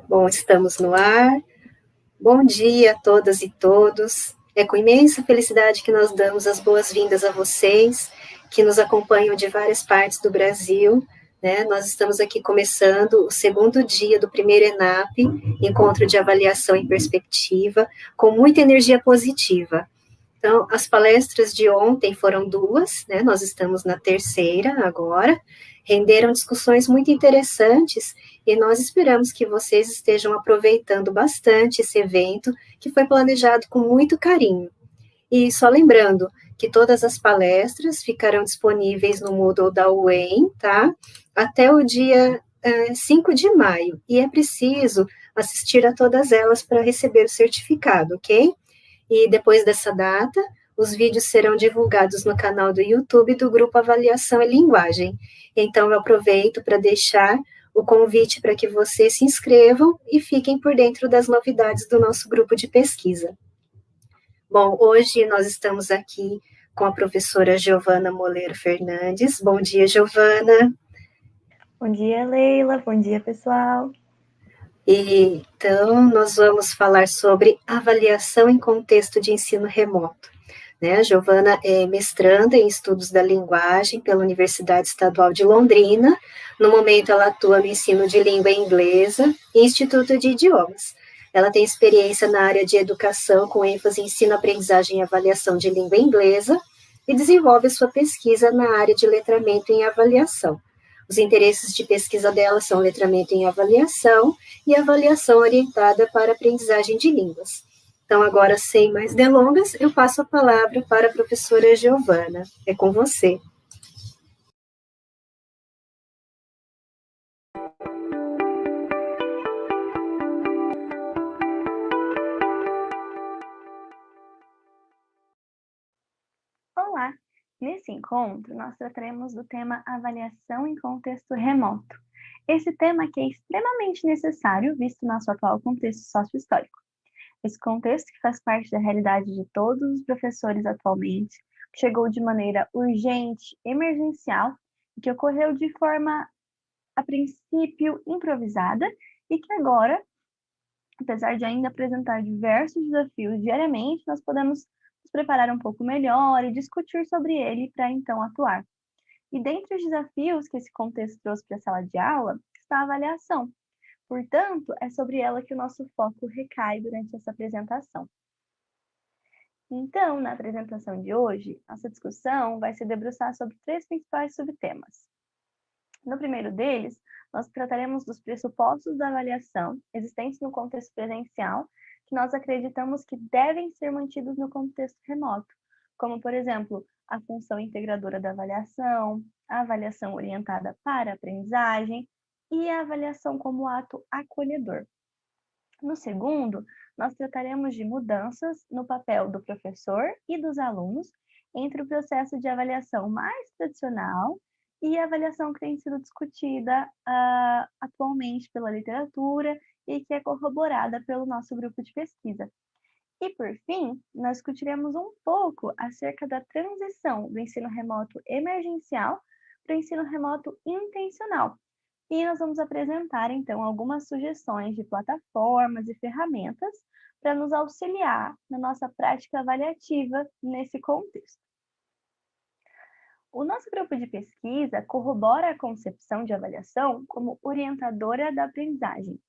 Bom, estamos no ar. Bom dia a todas e todos. É com imensa felicidade que nós damos as boas-vindas a vocês, que nos acompanham de várias partes do Brasil, né? Nós estamos aqui começando o segundo dia do primeiro ENAP, Encontro de Avaliação em Perspectiva, com muita energia positiva. Então, as palestras de ontem foram duas, né? Nós estamos na terceira agora, renderam discussões muito interessantes e nós esperamos que vocês estejam aproveitando bastante esse evento, que foi planejado com muito carinho. E só lembrando que todas as palestras ficarão disponíveis no Moodle da UEM, tá? Até o dia 5 de maio, e é preciso assistir a todas elas para receber o certificado, ok? E depois dessa data, os vídeos serão divulgados no canal do YouTube do Grupo Avaliação e Linguagem. Então, eu aproveito para deixar o convite para que vocês se inscrevam e fiquem por dentro das novidades do nosso grupo de pesquisa. Bom, hoje nós estamos aqui com a professora Giovana Moleiro Fernandes. Bom dia, Giovana. Bom dia, Leila. Bom dia, pessoal. Então, nós vamos falar sobre avaliação em contexto de ensino remoto. Né? A Giovana é mestranda em estudos da linguagem pela Universidade Estadual de Londrina. No momento, ela atua no ensino de língua inglesa e Instituto de Idiomas. Ela tem experiência na área de educação, com ênfase em ensino-aprendizagem e avaliação de língua inglesa, e desenvolve sua pesquisa na área de letramento em avaliação. Os interesses de pesquisa dela são letramento em avaliação e avaliação orientada para aprendizagem de línguas. Então, agora, sem mais delongas, eu passo a palavra para a professora Giovana. É com você. Olá! Nesse encontro, nós trataremos do tema avaliação em contexto remoto. Esse tema que é extremamente necessário, visto nosso atual contexto sócio-histórico. Esse contexto que faz parte da realidade de todos os professores atualmente, que chegou de maneira urgente, emergencial, e que ocorreu de forma, a princípio, improvisada, e que agora, apesar de ainda apresentar diversos desafios diariamente, nós podemos nos preparar um pouco melhor e discutir sobre ele para então atuar. E dentre os desafios que esse contexto trouxe para a sala de aula está a avaliação. Portanto, é sobre ela que o nosso foco recai durante essa apresentação. Então, na apresentação de hoje, nossa discussão vai se debruçar sobre três principais subtemas. No primeiro deles, nós trataremos dos pressupostos da avaliação existentes no contexto presencial, que nós acreditamos que devem ser mantidos no contexto remoto, como, por exemplo, a função integradora da avaliação, a avaliação orientada para a aprendizagem e a avaliação como ato acolhedor. No segundo, nós trataremos de mudanças no papel do professor e dos alunos entre o processo de avaliação mais tradicional e a avaliação que tem sido discutida atualmente pela literatura e que é corroborada pelo nosso grupo de pesquisa. E, por fim, nós discutiremos um pouco acerca da transição do ensino remoto emergencial para o ensino remoto intencional. E nós vamos apresentar, então, algumas sugestões de plataformas e ferramentas para nos auxiliar na nossa prática avaliativa nesse contexto. O nosso grupo de pesquisa corrobora a concepção de avaliação como orientadora da aprendizagem,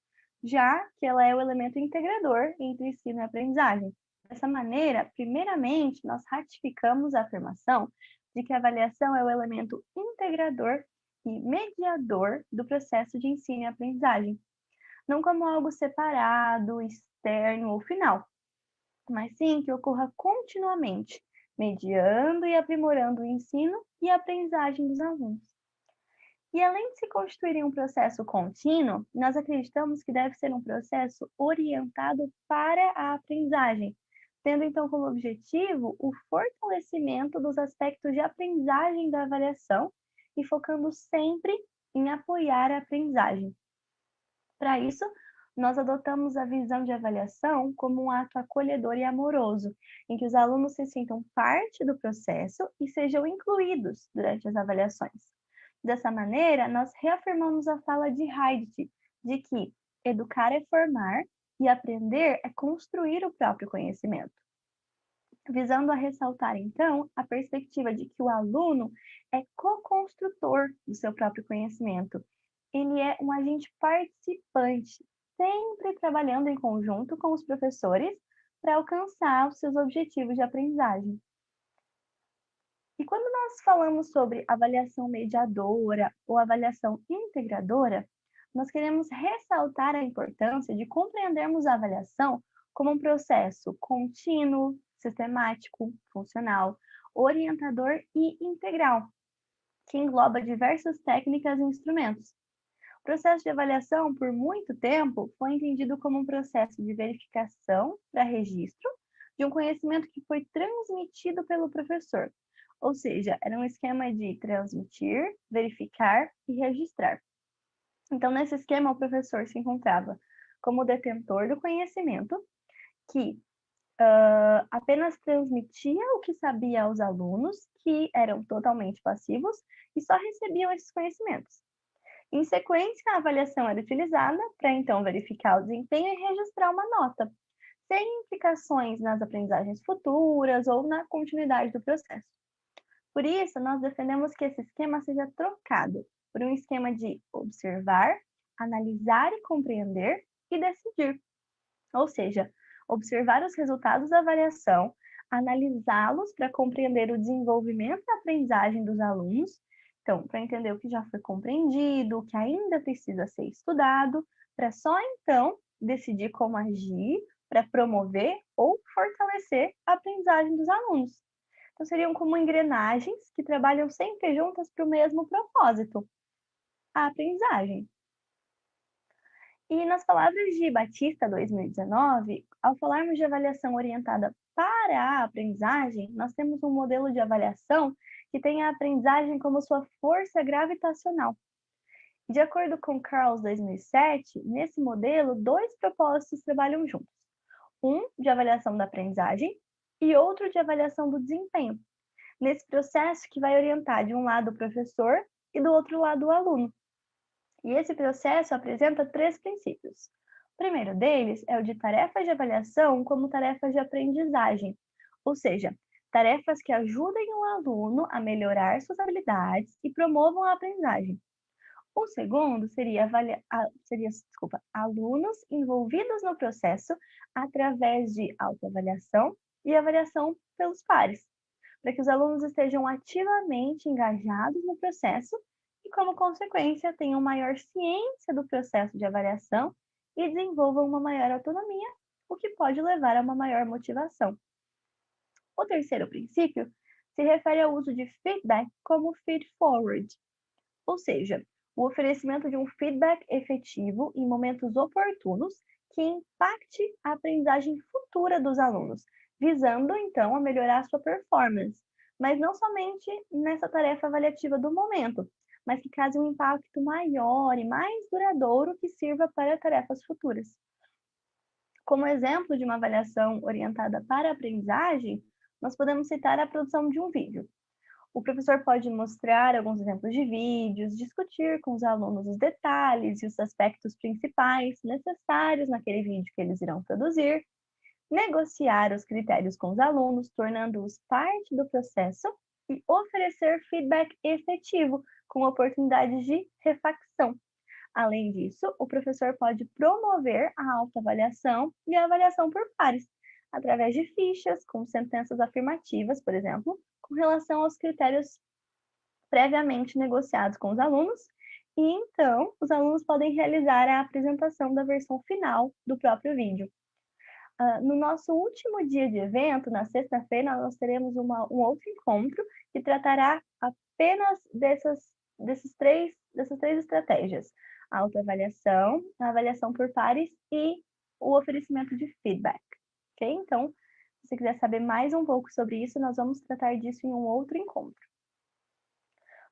já que ela é o elemento integrador entre ensino e aprendizagem. Dessa maneira, primeiramente, nós ratificamos a afirmação de que a avaliação é o elemento integrador e mediador do processo de ensino e aprendizagem, não como algo separado, externo ou final, mas sim que ocorra continuamente, mediando e aprimorando o ensino e a aprendizagem dos alunos. E além de se constituir em um processo contínuo, nós acreditamos que deve ser um processo orientado para a aprendizagem, tendo então como objetivo o fortalecimento dos aspectos de aprendizagem da avaliação e focando sempre em apoiar a aprendizagem. Para isso, nós adotamos a visão de avaliação como um ato acolhedor e amoroso, em que os alunos se sintam parte do processo e sejam incluídos durante as avaliações. Dessa maneira, nós reafirmamos a fala de Heidegger, de que Educar é formar e aprender é construir o próprio conhecimento, visando a ressaltar, então, a perspectiva de que o aluno é co-construtor do seu próprio conhecimento. Ele é um agente participante, sempre trabalhando em conjunto com os professores para alcançar os seus objetivos de aprendizagem. E quando nós falamos sobre avaliação mediadora ou avaliação integradora, nós queremos ressaltar a importância de compreendermos a avaliação como um processo contínuo, sistemático, funcional, orientador e integral, que engloba diversas técnicas e instrumentos. O processo de avaliação, por muito tempo, foi entendido como um processo de verificação para registro de um conhecimento que foi transmitido pelo professor. Ou seja, era um esquema de transmitir, verificar e registrar. Então, nesse esquema, o professor se encontrava como detentor do conhecimento, que apenas transmitia o que sabia aos alunos, que eram totalmente passivos e só recebiam esses conhecimentos. Em sequência, a avaliação era utilizada para então verificar o desempenho e registrar uma nota, sem implicações nas aprendizagens futuras ou na continuidade do processo. Por isso, nós defendemos que esse esquema seja trocado por um esquema de observar, analisar e compreender e decidir. Ou seja, observar os resultados da avaliação, analisá-los para compreender o desenvolvimento da aprendizagem dos alunos, então, para entender o que já foi compreendido, o que ainda precisa ser estudado, para só então decidir como agir para promover ou fortalecer a aprendizagem dos alunos. Então, seriam como engrenagens que trabalham sempre juntas para o mesmo propósito, a aprendizagem. E nas palavras de Batista, 2019, ao falarmos de avaliação orientada para a aprendizagem, nós temos um modelo de avaliação que tem a aprendizagem como sua força gravitacional. De acordo com Carls, 2007, nesse modelo, dois propósitos trabalham juntos. Um de avaliação da aprendizagem e outro de avaliação do desempenho. Nesse processo que vai orientar de um lado o professor e do outro lado o aluno. E esse processo apresenta três princípios. O primeiro deles é o de tarefas de avaliação como tarefas de aprendizagem, ou seja, tarefas que ajudem o aluno a melhorar suas habilidades e promovam a aprendizagem. O segundo seria, alunos envolvidos no processo através de autoavaliação e avaliação pelos pares, para que os alunos estejam ativamente engajados no processo e, como consequência, tenham maior ciência do processo de avaliação e desenvolvam uma maior autonomia, o que pode levar a uma maior motivação. O terceiro princípio se refere ao uso de feedback como feed-forward, ou seja, o oferecimento de um feedback efetivo em momentos oportunos que impacte a aprendizagem futura dos alunos, visando, então, a melhorar a sua performance, mas não somente nessa tarefa avaliativa do momento, mas que cause um impacto maior e mais duradouro que sirva para tarefas futuras. Como exemplo de uma avaliação orientada para a aprendizagem, nós podemos citar a produção de um vídeo. O professor pode mostrar alguns exemplos de vídeos, discutir com os alunos os detalhes e os aspectos principais necessários naquele vídeo que eles irão produzir, negociar os critérios com os alunos, tornando-os parte do processo e oferecer feedback efetivo, com oportunidades de refacção. Além disso, o professor pode promover a autoavaliação e a avaliação por pares, através de fichas com sentenças afirmativas, por exemplo, com relação aos critérios previamente negociados com os alunos, e então os alunos podem realizar a apresentação da versão final do próprio vídeo. No nosso último dia de evento, na sexta-feira, nós teremos um outro encontro que tratará apenas dessas três estratégias: a autoavaliação, a avaliação por pares e o oferecimento de feedback. Ok? Então, se você quiser saber mais um pouco sobre isso, nós vamos tratar disso em um outro encontro.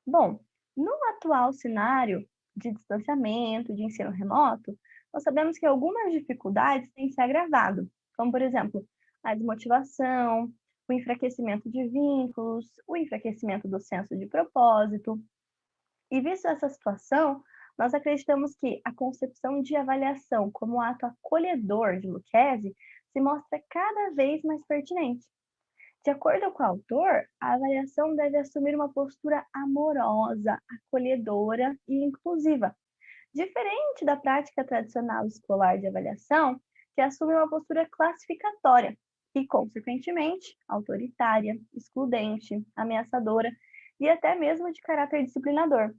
Bom, no atual cenário de distanciamento, de ensino remoto, nós sabemos que algumas dificuldades têm se agravado, como, por exemplo, a desmotivação, o enfraquecimento de vínculos, o enfraquecimento do senso de propósito. E visto essa situação, Nós acreditamos que a concepção de avaliação como ato acolhedor de Lucchesi se mostra cada vez mais pertinente. De acordo com o autor, a avaliação deve assumir uma postura amorosa, acolhedora e inclusiva, diferente da prática tradicional escolar de avaliação, que assume uma postura classificatória e, consequentemente, autoritária, excludente, ameaçadora e até mesmo de caráter disciplinador.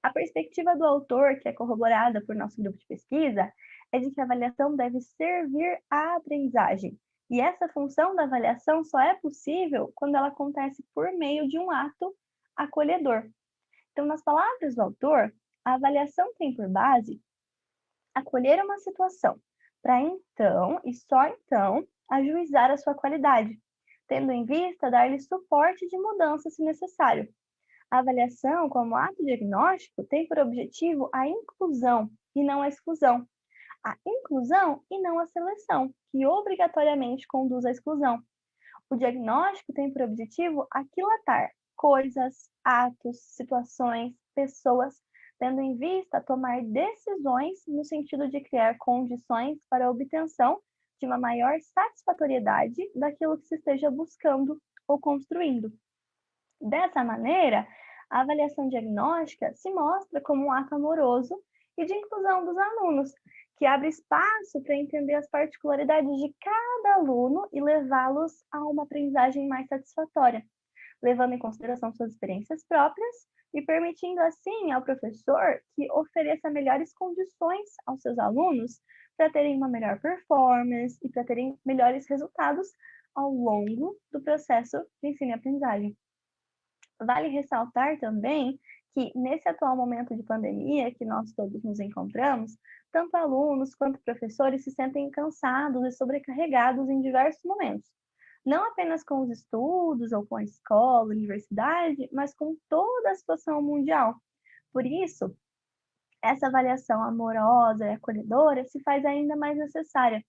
A perspectiva do autor, que é corroborada por nosso grupo de pesquisa, é de que a avaliação deve servir à aprendizagem. E essa função da avaliação só é possível quando ela acontece por meio de um ato acolhedor. Então, nas palavras do autor, a avaliação tem por base acolher uma situação, para então, e só então, ajuizar a sua qualidade, tendo em vista dar-lhe suporte de mudança se necessário. A avaliação, como ato diagnóstico, tem por objetivo a inclusão e não a exclusão. A inclusão e não a seleção, que obrigatoriamente conduz à exclusão. O diagnóstico tem por objetivo aquilatar coisas, atos, situações, pessoas, tendo em vista tomar decisões no sentido de criar condições para a obtenção de uma maior satisfatoriedade daquilo que se esteja buscando ou construindo. Dessa maneira, a avaliação diagnóstica se mostra como um ato amoroso e de inclusão dos alunos, que abre espaço para entender as particularidades de cada aluno e levá-los a uma aprendizagem mais satisfatória, levando em consideração suas experiências próprias e permitindo assim ao professor que ofereça melhores condições aos seus alunos para terem uma melhor performance e para terem melhores resultados ao longo do processo de ensino e aprendizagem. Vale ressaltar também que, nesse atual momento de pandemia que nós todos nos encontramos, tanto alunos quanto professores se sentem cansados e sobrecarregados em diversos momentos. Não apenas com os estudos ou com a escola, a universidade, mas com toda a situação mundial. Por isso, essa avaliação amorosa e acolhedora se faz ainda mais necessária.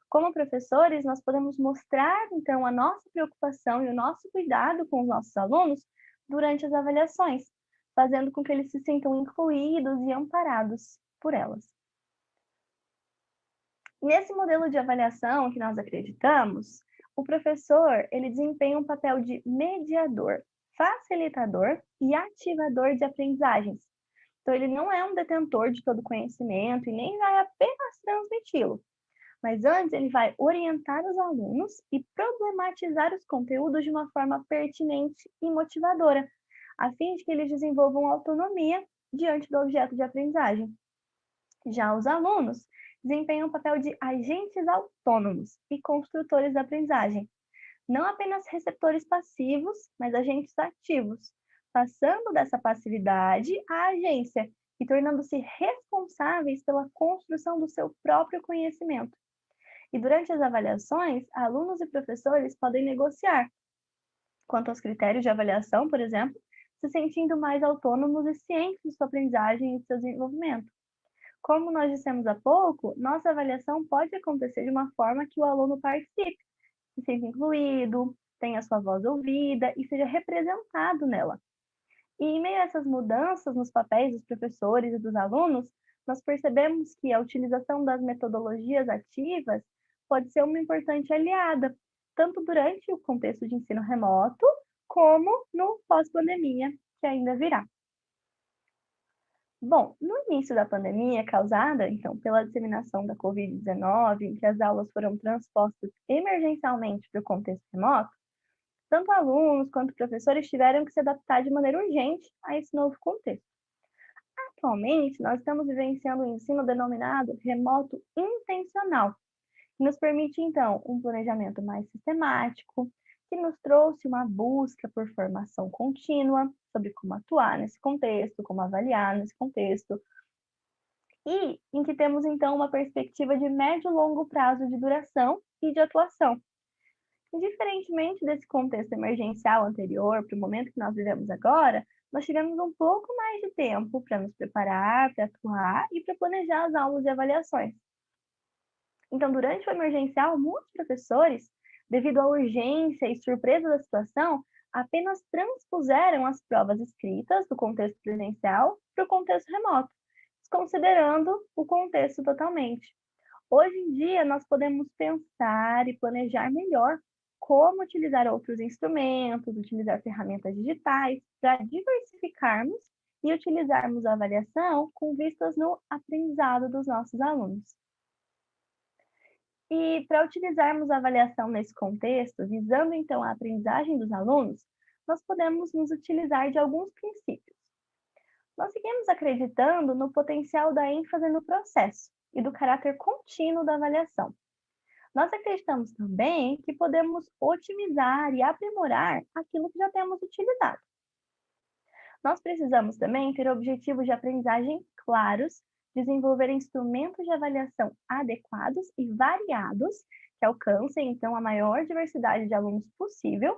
Como professores, nós podemos mostrar, então, a nossa preocupação e o nosso cuidado com os nossos alunos durante as avaliações, fazendo com que eles se sintam incluídos e amparados por elas. Nesse modelo de avaliação que nós acreditamos, o professor ele desempenha um papel de mediador, facilitador e ativador de aprendizagens. Então, ele não é um detentor de todo conhecimento e nem vai apenas transmiti-lo, mas antes ele vai orientar os alunos e problematizar os conteúdos de uma forma pertinente e motivadora, a fim de que eles desenvolvam autonomia diante do objeto de aprendizagem. Já os alunos desempenham o papel de agentes autônomos e construtores da aprendizagem, não apenas receptores passivos, mas agentes ativos, passando dessa passividade à agência e tornando-se responsáveis pela construção do seu próprio conhecimento. E durante as avaliações, alunos e professores podem negociar quanto aos critérios de avaliação, por exemplo, se sentindo mais autônomos e cientes de sua aprendizagem e de seu desenvolvimento. Como nós dissemos há pouco, nossa avaliação pode acontecer de uma forma que o aluno participe, se sinta incluído, tenha sua voz ouvida e seja representado nela. E em meio a essas mudanças nos papéis dos professores e dos alunos, nós percebemos que a utilização das metodologias ativas pode ser uma importante aliada, tanto durante o contexto de ensino remoto, como no pós-pandemia, que ainda virá. Bom, no início da pandemia, causada, então, pela disseminação da Covid-19, em que as aulas foram transpostas emergencialmente para o contexto remoto, tanto alunos quanto professores tiveram que se adaptar de maneira urgente a esse novo contexto. Atualmente, nós estamos vivenciando um ensino denominado remoto intencional, que nos permite, então, um planejamento mais sistemático, que nos trouxe uma busca por formação contínua sobre como atuar nesse contexto, como avaliar nesse contexto, e em que temos, então, uma perspectiva de médio e longo prazo de duração e de atuação. Diferentemente desse contexto emergencial anterior, para o momento que nós vivemos agora, nós tivemos um pouco mais de tempo para nos preparar, para atuar e para planejar as aulas e avaliações. Então, durante o emergencial, muitos professores, devido à urgência e surpresa da situação, apenas transpuseram as provas escritas do contexto presencial para o contexto remoto, desconsiderando o contexto totalmente. Hoje em dia, nós podemos pensar e planejar melhor como utilizar outros instrumentos, utilizar ferramentas digitais para diversificarmos e utilizarmos a avaliação com vistas no aprendizado dos nossos alunos. E para utilizarmos a avaliação nesse contexto, visando então a aprendizagem dos alunos, nós podemos nos utilizar de alguns princípios. Nós seguimos acreditando no potencial da ênfase no processo e do caráter contínuo da avaliação. Nós acreditamos também que podemos otimizar e aprimorar aquilo que já temos utilizado. Nós precisamos também ter objetivos de aprendizagem claros, desenvolver instrumentos de avaliação adequados e variados, que alcancem, então, a maior diversidade de alunos possível,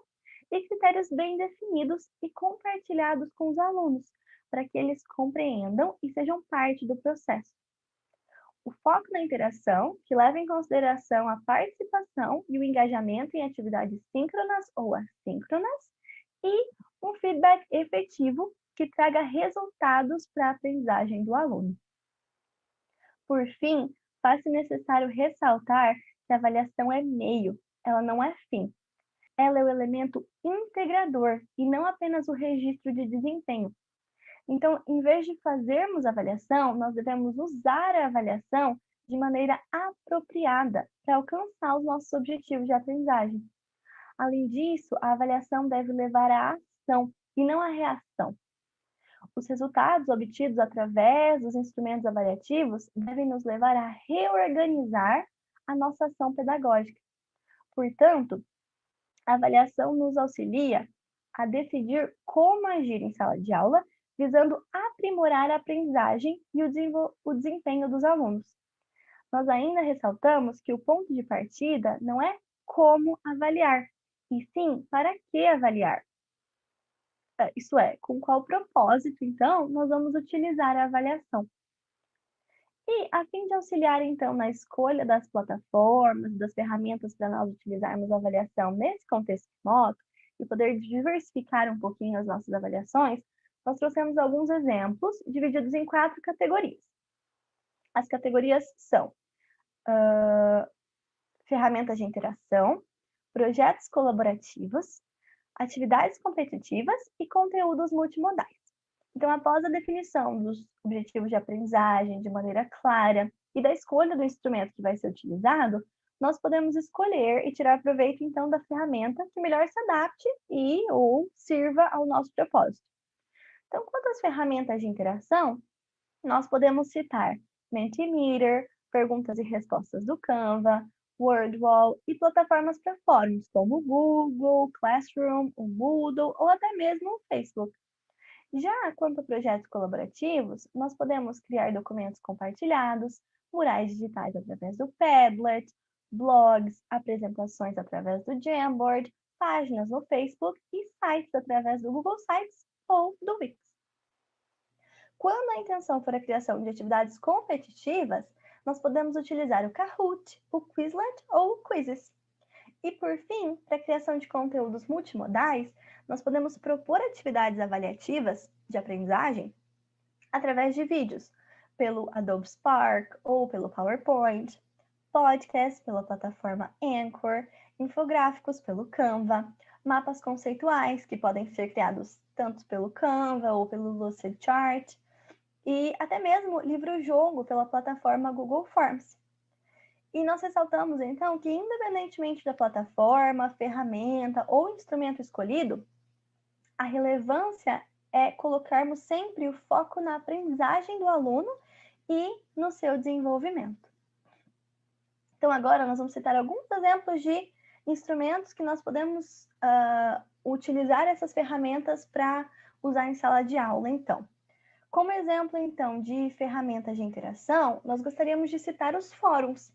e critérios bem definidos e compartilhados com os alunos, para que eles compreendam e sejam parte do processo. O foco na interação, que leva em consideração a participação e o engajamento em atividades síncronas ou assíncronas, e um feedback efetivo que traga resultados para a aprendizagem do aluno. Por fim, faz-se necessário ressaltar que a avaliação é meio, ela não é fim. Ela é o elemento integrador e não apenas o registro de desempenho. Então, em vez de fazermos avaliação, nós devemos usar a avaliação de maneira apropriada para alcançar os nossos objetivos de aprendizagem. Além disso, a avaliação deve levar à ação e não à reação. Os resultados obtidos através dos instrumentos avaliativos devem nos levar a reorganizar a nossa ação pedagógica. Portanto, a avaliação nos auxilia a decidir como agir em sala de aula, visando aprimorar a aprendizagem e o desempenho dos alunos. Nós ainda ressaltamos que o ponto de partida não é como avaliar, e sim para que avaliar. Isso é, com qual propósito, então, nós vamos utilizar a avaliação. E, a fim de auxiliar, então, na escolha das plataformas, das ferramentas para nós utilizarmos a avaliação nesse contexto remoto e poder diversificar um pouquinho as nossas avaliações, nós trouxemos alguns exemplos divididos em 4 categorias. As categorias são ferramentas de interação, projetos colaborativos, atividades competitivas e conteúdos multimodais. Então, após a definição dos objetivos de aprendizagem de maneira clara e da escolha do instrumento que vai ser utilizado, nós podemos escolher e tirar proveito, então, da ferramenta que melhor se adapte e ou sirva ao nosso propósito. Então, quanto às ferramentas de interação, nós podemos citar Mentimeter, perguntas e respostas do Canva, Wordwall e plataformas para fóruns como o Google, Classroom, o Moodle ou até mesmo o Facebook. Já quanto a projetos colaborativos, nós podemos criar documentos compartilhados, murais digitais através do Padlet, blogs, apresentações através do Jamboard, páginas no Facebook e sites através do Google Sites ou do Wix. Quando a intenção for a criação de atividades competitivas, nós podemos utilizar o Kahoot, o Quizlet ou o Quizzes. E, por fim, para a criação de conteúdos multimodais, nós podemos propor atividades avaliativas de aprendizagem através de vídeos, pelo Adobe Spark ou pelo PowerPoint, podcasts pela plataforma Anchor, infográficos pelo Canva, mapas conceituais que podem ser criados tanto pelo Canva ou pelo Lucidchart, e até mesmo livro-jogo pela plataforma Google Forms. E nós ressaltamos, então, que independentemente da plataforma, ferramenta ou instrumento escolhido, a relevância é colocarmos sempre o foco na aprendizagem do aluno e no seu desenvolvimento. Então, agora nós vamos citar alguns exemplos de instrumentos que nós podemos utilizar essas ferramentas para usar em sala de aula, então. Como exemplo, então, de ferramentas de interação, nós gostaríamos de citar os fóruns.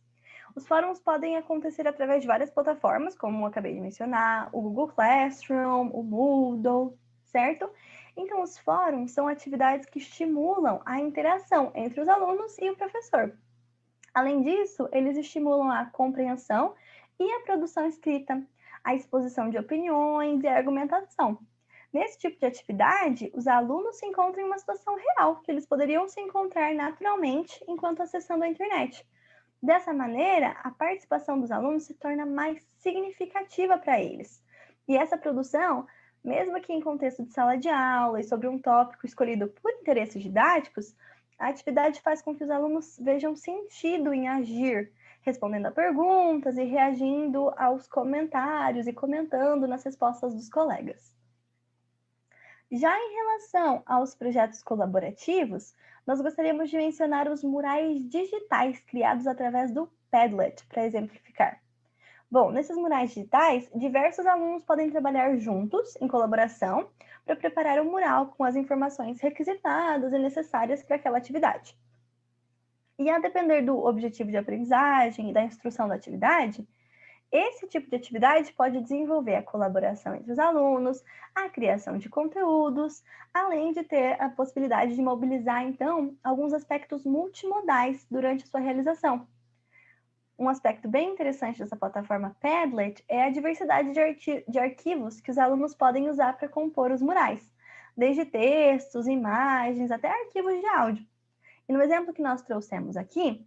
Os fóruns podem acontecer através de várias plataformas, como eu acabei de mencionar, o Google Classroom, o Moodle, certo? Então, os fóruns são atividades que estimulam a interação entre os alunos e o professor. Além disso, eles estimulam a compreensão e a produção escrita, a exposição de opiniões e a argumentação. Nesse tipo de atividade, os alunos se encontram em uma situação real, que eles poderiam se encontrar naturalmente enquanto acessando a internet. Dessa maneira, a participação dos alunos se torna mais significativa para eles. E essa produção, mesmo que em contexto de sala de aula e sobre um tópico escolhido por interesses didáticos, a atividade faz com que os alunos vejam sentido em agir, respondendo a perguntas e reagindo aos comentários e comentando nas respostas dos colegas. Já em relação aos projetos colaborativos, nós gostaríamos de mencionar os murais digitais criados através do Padlet, para exemplificar. Bom, nesses murais digitais, diversos alunos podem trabalhar juntos, em colaboração, para preparar um mural com as informações requisitadas e necessárias para aquela atividade. E a depender do objetivo de aprendizagem e da instrução da atividade, esse tipo de atividade pode desenvolver a colaboração entre os alunos, a criação de conteúdos, além de ter a possibilidade de mobilizar, então, alguns aspectos multimodais durante a sua realização. Um aspecto bem interessante dessa plataforma Padlet é a diversidade de arquivos que os alunos podem usar para compor os murais, desde textos, imagens, até arquivos de áudio. E no exemplo que nós trouxemos aqui,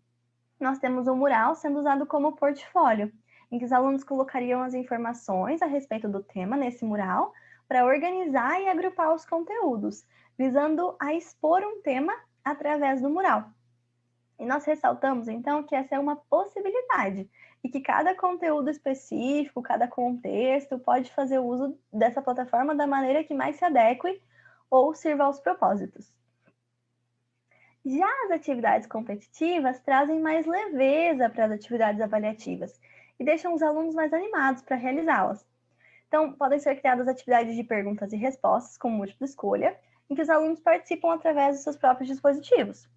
nós temos um mural sendo usado como portfólio, em que os alunos colocariam as informações a respeito do tema nesse mural para organizar e agrupar os conteúdos, visando a expor um tema através do mural. E nós ressaltamos, então, que essa é uma possibilidade e que cada conteúdo específico, cada contexto pode fazer uso dessa plataforma da maneira que mais se adeque ou sirva aos propósitos. Já as atividades competitivas trazem mais leveza para as atividades avaliativas e deixam os alunos mais animados para realizá-las. Então, podem ser criadas atividades de perguntas e respostas com múltipla escolha, em que os alunos participam através dos seus próprios dispositivos.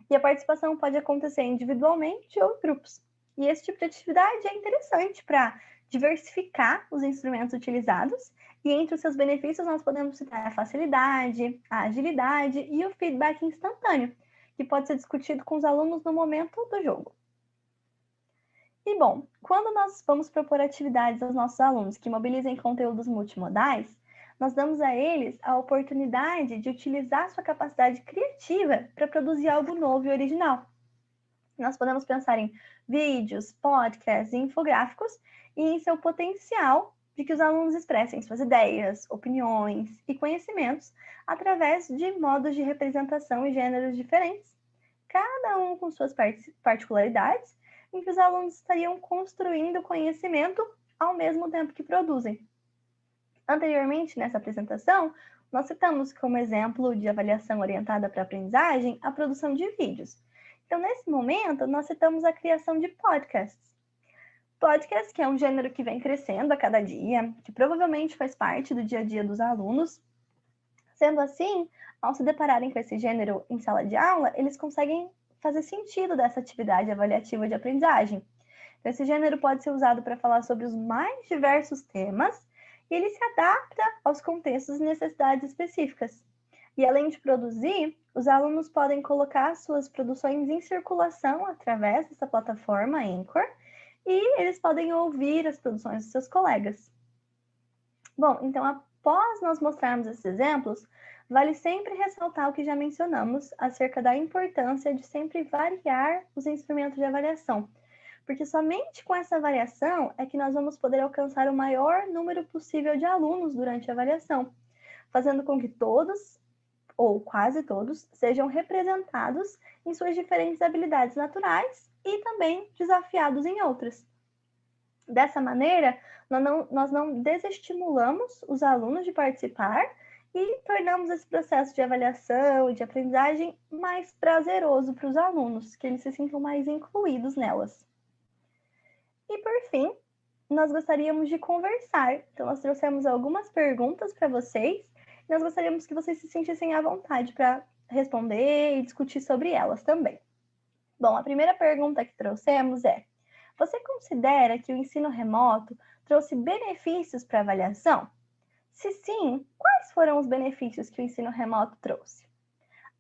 E a participação pode acontecer individualmente ou em grupos. E esse tipo de atividade é interessante para diversificar os instrumentos utilizados, e entre os seus benefícios nós podemos citar a facilidade, a agilidade e o feedback instantâneo, que pode ser discutido com os alunos no momento do jogo. E bom, quando nós vamos propor atividades aos nossos alunos que mobilizem conteúdos multimodais, nós damos a eles a oportunidade de utilizar sua capacidade criativa para produzir algo novo e original. Nós podemos pensar em vídeos, podcasts e infográficos e em seu potencial de que os alunos expressem suas ideias, opiniões e conhecimentos através de modos de representação e gêneros diferentes, cada um com suas particularidades, em que os alunos estariam construindo conhecimento ao mesmo tempo que produzem. Anteriormente, nessa apresentação, nós citamos como exemplo de avaliação orientada para a aprendizagem a produção de vídeos. Então, nesse momento, nós citamos a criação de podcasts. Podcast, que é um gênero que vem crescendo a cada dia, que provavelmente faz parte do dia a dia dos alunos. Sendo assim, ao se depararem com esse gênero em sala de aula, eles conseguem fazer sentido dessa atividade avaliativa de aprendizagem. Então, esse gênero pode ser usado para falar sobre os mais diversos temas e ele se adapta aos contextos e necessidades específicas. E além de produzir, os alunos podem colocar suas produções em circulação através dessa plataforma Anchor e eles podem ouvir as produções dos seus colegas. Bom, então após nós mostrarmos esses exemplos, vale sempre ressaltar o que já mencionamos acerca da importância de sempre variar os instrumentos de avaliação, porque somente com essa variação é que nós vamos poder alcançar o maior número possível de alunos durante a avaliação, fazendo com que todos, ou quase todos, sejam representados em suas diferentes habilidades naturais e também desafiados em outras. Dessa maneira, nós não desestimulamos os alunos de participar e tornamos esse processo de avaliação e de aprendizagem mais prazeroso para os alunos, que eles se sintam mais incluídos nelas. E por fim, nós gostaríamos de conversar. Então, nós trouxemos algumas perguntas para vocês e nós gostaríamos que vocês se sentissem à vontade para responder e discutir sobre elas também. Bom, a primeira pergunta que trouxemos é: você considera que o ensino remoto trouxe benefícios para a avaliação? Se sim, quais foram os benefícios que o ensino remoto trouxe?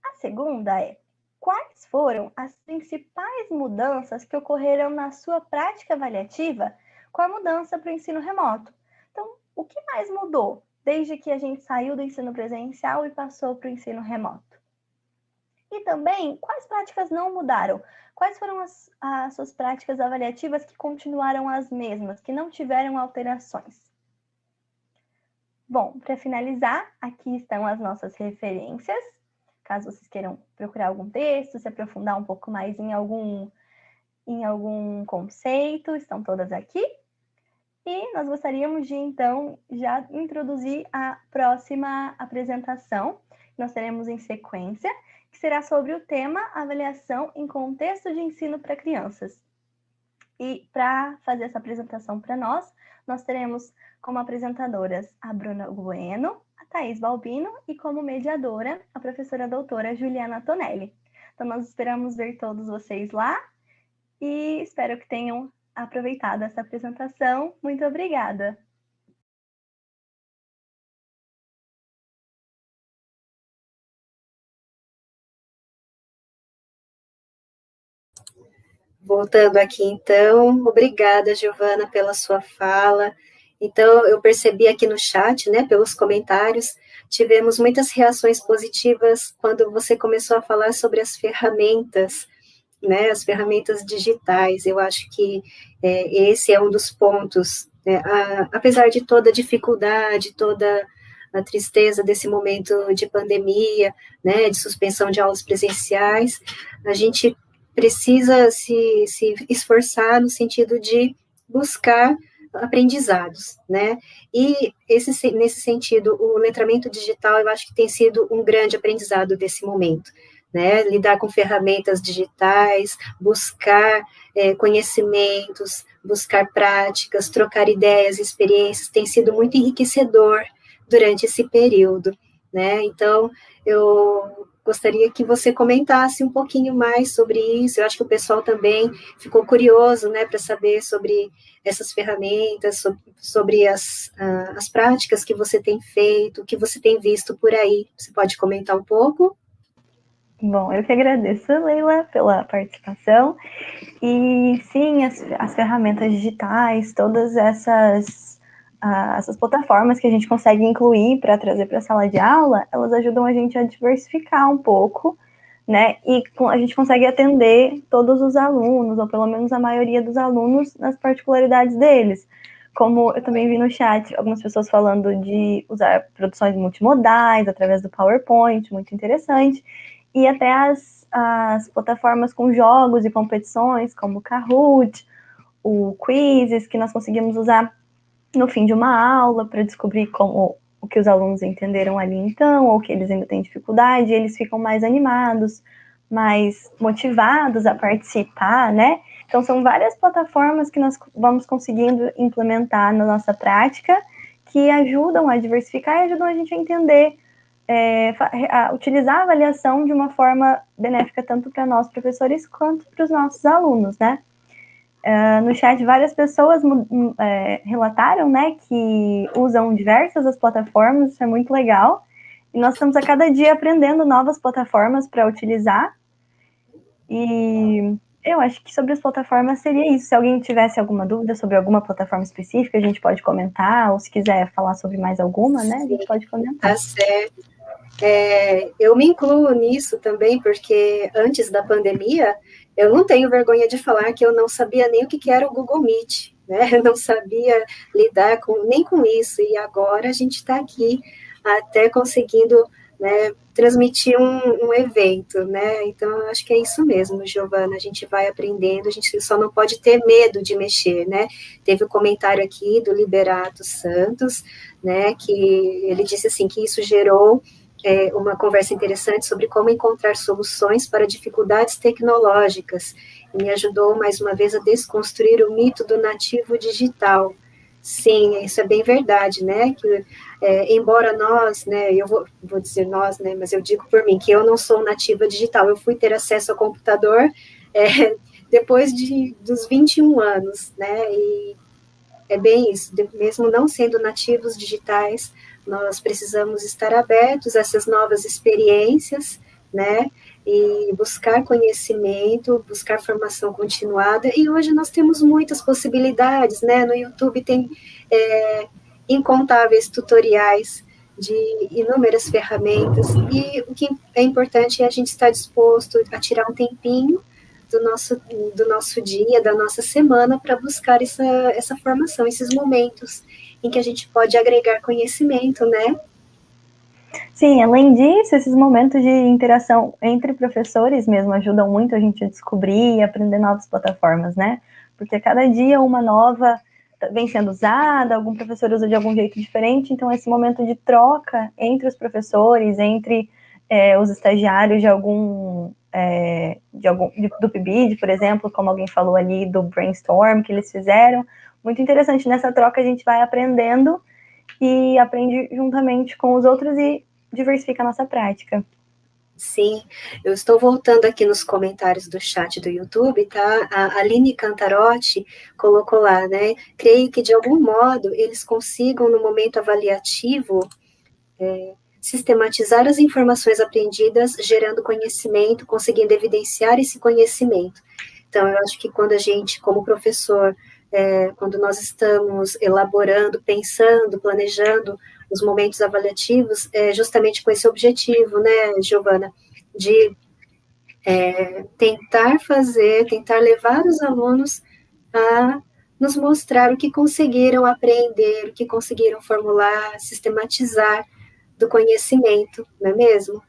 A segunda é: quais foram as principais mudanças que ocorreram na sua prática avaliativa com a mudança para o ensino remoto? Então, o que mais mudou desde que a gente saiu do ensino presencial e passou para o ensino remoto? E também, quais práticas não mudaram? Quais foram as suas práticas avaliativas que continuaram as mesmas, que não tiveram alterações? Bom, para finalizar, aqui estão as nossas referências, caso vocês queiram procurar algum texto, se aprofundar um pouco mais em algum conceito, estão todas aqui. E nós gostaríamos de, então, já introduzir a próxima apresentação, que nós teremos em sequência, que será sobre o tema avaliação em contexto de ensino para crianças. E para fazer essa apresentação para nós teremos como apresentadoras a Bruna Bueno, a Thaís Balbino e como mediadora a professora doutora Juliana Tonelli. Então, nós esperamos ver todos vocês lá e espero que tenham aproveitado essa apresentação. Muito obrigada! Voltando aqui, então, obrigada, Giovana, pela sua fala. Então, eu percebi aqui no chat, né, pelos comentários, tivemos muitas reações positivas quando você começou a falar sobre as ferramentas, né, as ferramentas digitais. Eu acho que esse é um dos pontos, né, apesar de toda a dificuldade, toda a tristeza desse momento de pandemia, né, de suspensão de aulas presenciais, a gente precisa se esforçar no sentido de buscar aprendizados, né? E nesse sentido, o letramento digital, eu acho que tem sido um grande aprendizado desse momento, né? Lidar com ferramentas digitais, buscar conhecimentos, buscar práticas, trocar ideias, experiências, tem sido muito enriquecedor durante esse período, né? Então, eu gostaria que você comentasse um pouquinho mais sobre isso. Eu acho que o pessoal também ficou curioso, né, para saber sobre essas ferramentas, sobre as práticas que você tem feito, que você tem visto por aí. Você pode comentar um pouco? Bom, eu que agradeço, Leila, pela participação. E sim, as ferramentas digitais, todas essas plataformas que a gente consegue incluir para trazer para a sala de aula, elas ajudam a gente a diversificar um pouco, né? E a gente consegue atender todos os alunos, ou pelo menos a maioria dos alunos, nas particularidades deles. Como eu também vi no chat algumas pessoas falando de usar produções multimodais através do PowerPoint, muito interessante. E até as plataformas com jogos e competições, como o Kahoot, o Quizzes, que nós conseguimos usar no fim de uma aula para descobrir o que os alunos entenderam ali então, ou que eles ainda têm dificuldade, e eles ficam mais animados, mais motivados a participar, né? Então, são várias plataformas que nós vamos conseguindo implementar na nossa prática, que ajudam a diversificar e ajudam a gente a entender, a utilizar a avaliação de uma forma benéfica tanto para nós, professores, quanto para os nossos alunos, né? No chat, várias pessoas relataram, né, que usam diversas as plataformas, isso é muito legal. E nós estamos a cada dia aprendendo novas plataformas para utilizar. E eu acho que sobre as plataformas seria isso. Se alguém tivesse alguma dúvida sobre alguma plataforma específica, a gente pode comentar, ou se quiser falar sobre mais alguma, né, a gente pode comentar. Tá certo. Eu me incluo nisso também, porque antes da pandemia, eu não tenho vergonha de falar que eu não sabia nem o que era o Google Meet, né? Eu não sabia lidar nem com isso, e agora a gente está aqui até conseguindo, né, transmitir um evento, né? Então, eu acho que é isso mesmo, Giovana, a gente vai aprendendo, a gente só não pode ter medo de mexer, né? Teve o comentário aqui do Liberato Santos, né, que ele disse assim, que isso gerou uma conversa interessante sobre como encontrar soluções para dificuldades tecnológicas, e me ajudou, mais uma vez, a desconstruir o mito do nativo digital. Sim, isso é bem verdade, né, que embora nós, né, eu vou dizer nós, né, mas eu digo por mim, que eu não sou nativa digital, eu fui ter acesso ao computador depois dos 21 anos, né, e é bem isso, mesmo não sendo nativos digitais, nós precisamos estar abertos a essas novas experiências, né, e buscar conhecimento, buscar formação continuada, e hoje nós temos muitas possibilidades, né, no YouTube tem incontáveis tutoriais de inúmeras ferramentas, e o que é importante é a gente estar disposto a tirar um tempinho do nosso dia, da nossa semana, para buscar essa formação, esses momentos em que a gente pode agregar conhecimento, né? Sim, além disso, esses momentos de interação entre professores mesmo ajudam muito a gente a descobrir e aprender novas plataformas, né? Porque cada dia uma nova vem sendo usada, algum professor usa de algum jeito diferente, então esse momento de troca entre os professores, entre os estagiários do PIBID, por exemplo, como alguém falou ali do brainstorm que eles fizeram, muito interessante. Nessa troca a gente vai aprendendo e aprende juntamente com os outros e diversifica a nossa prática. Sim, eu estou voltando aqui nos comentários do chat do YouTube, tá? A Aline Cantarotti colocou lá, né? Creio que, de algum modo, eles consigam, no momento avaliativo, sistematizar as informações aprendidas, gerando conhecimento, conseguindo evidenciar esse conhecimento. Então, eu acho que quando a gente, como professor, quando nós estamos elaborando, pensando, planejando os momentos avaliativos, justamente com esse objetivo, né, Giovana, de tentar levar os alunos a nos mostrar o que conseguiram aprender, o que conseguiram formular, sistematizar do conhecimento, não é mesmo?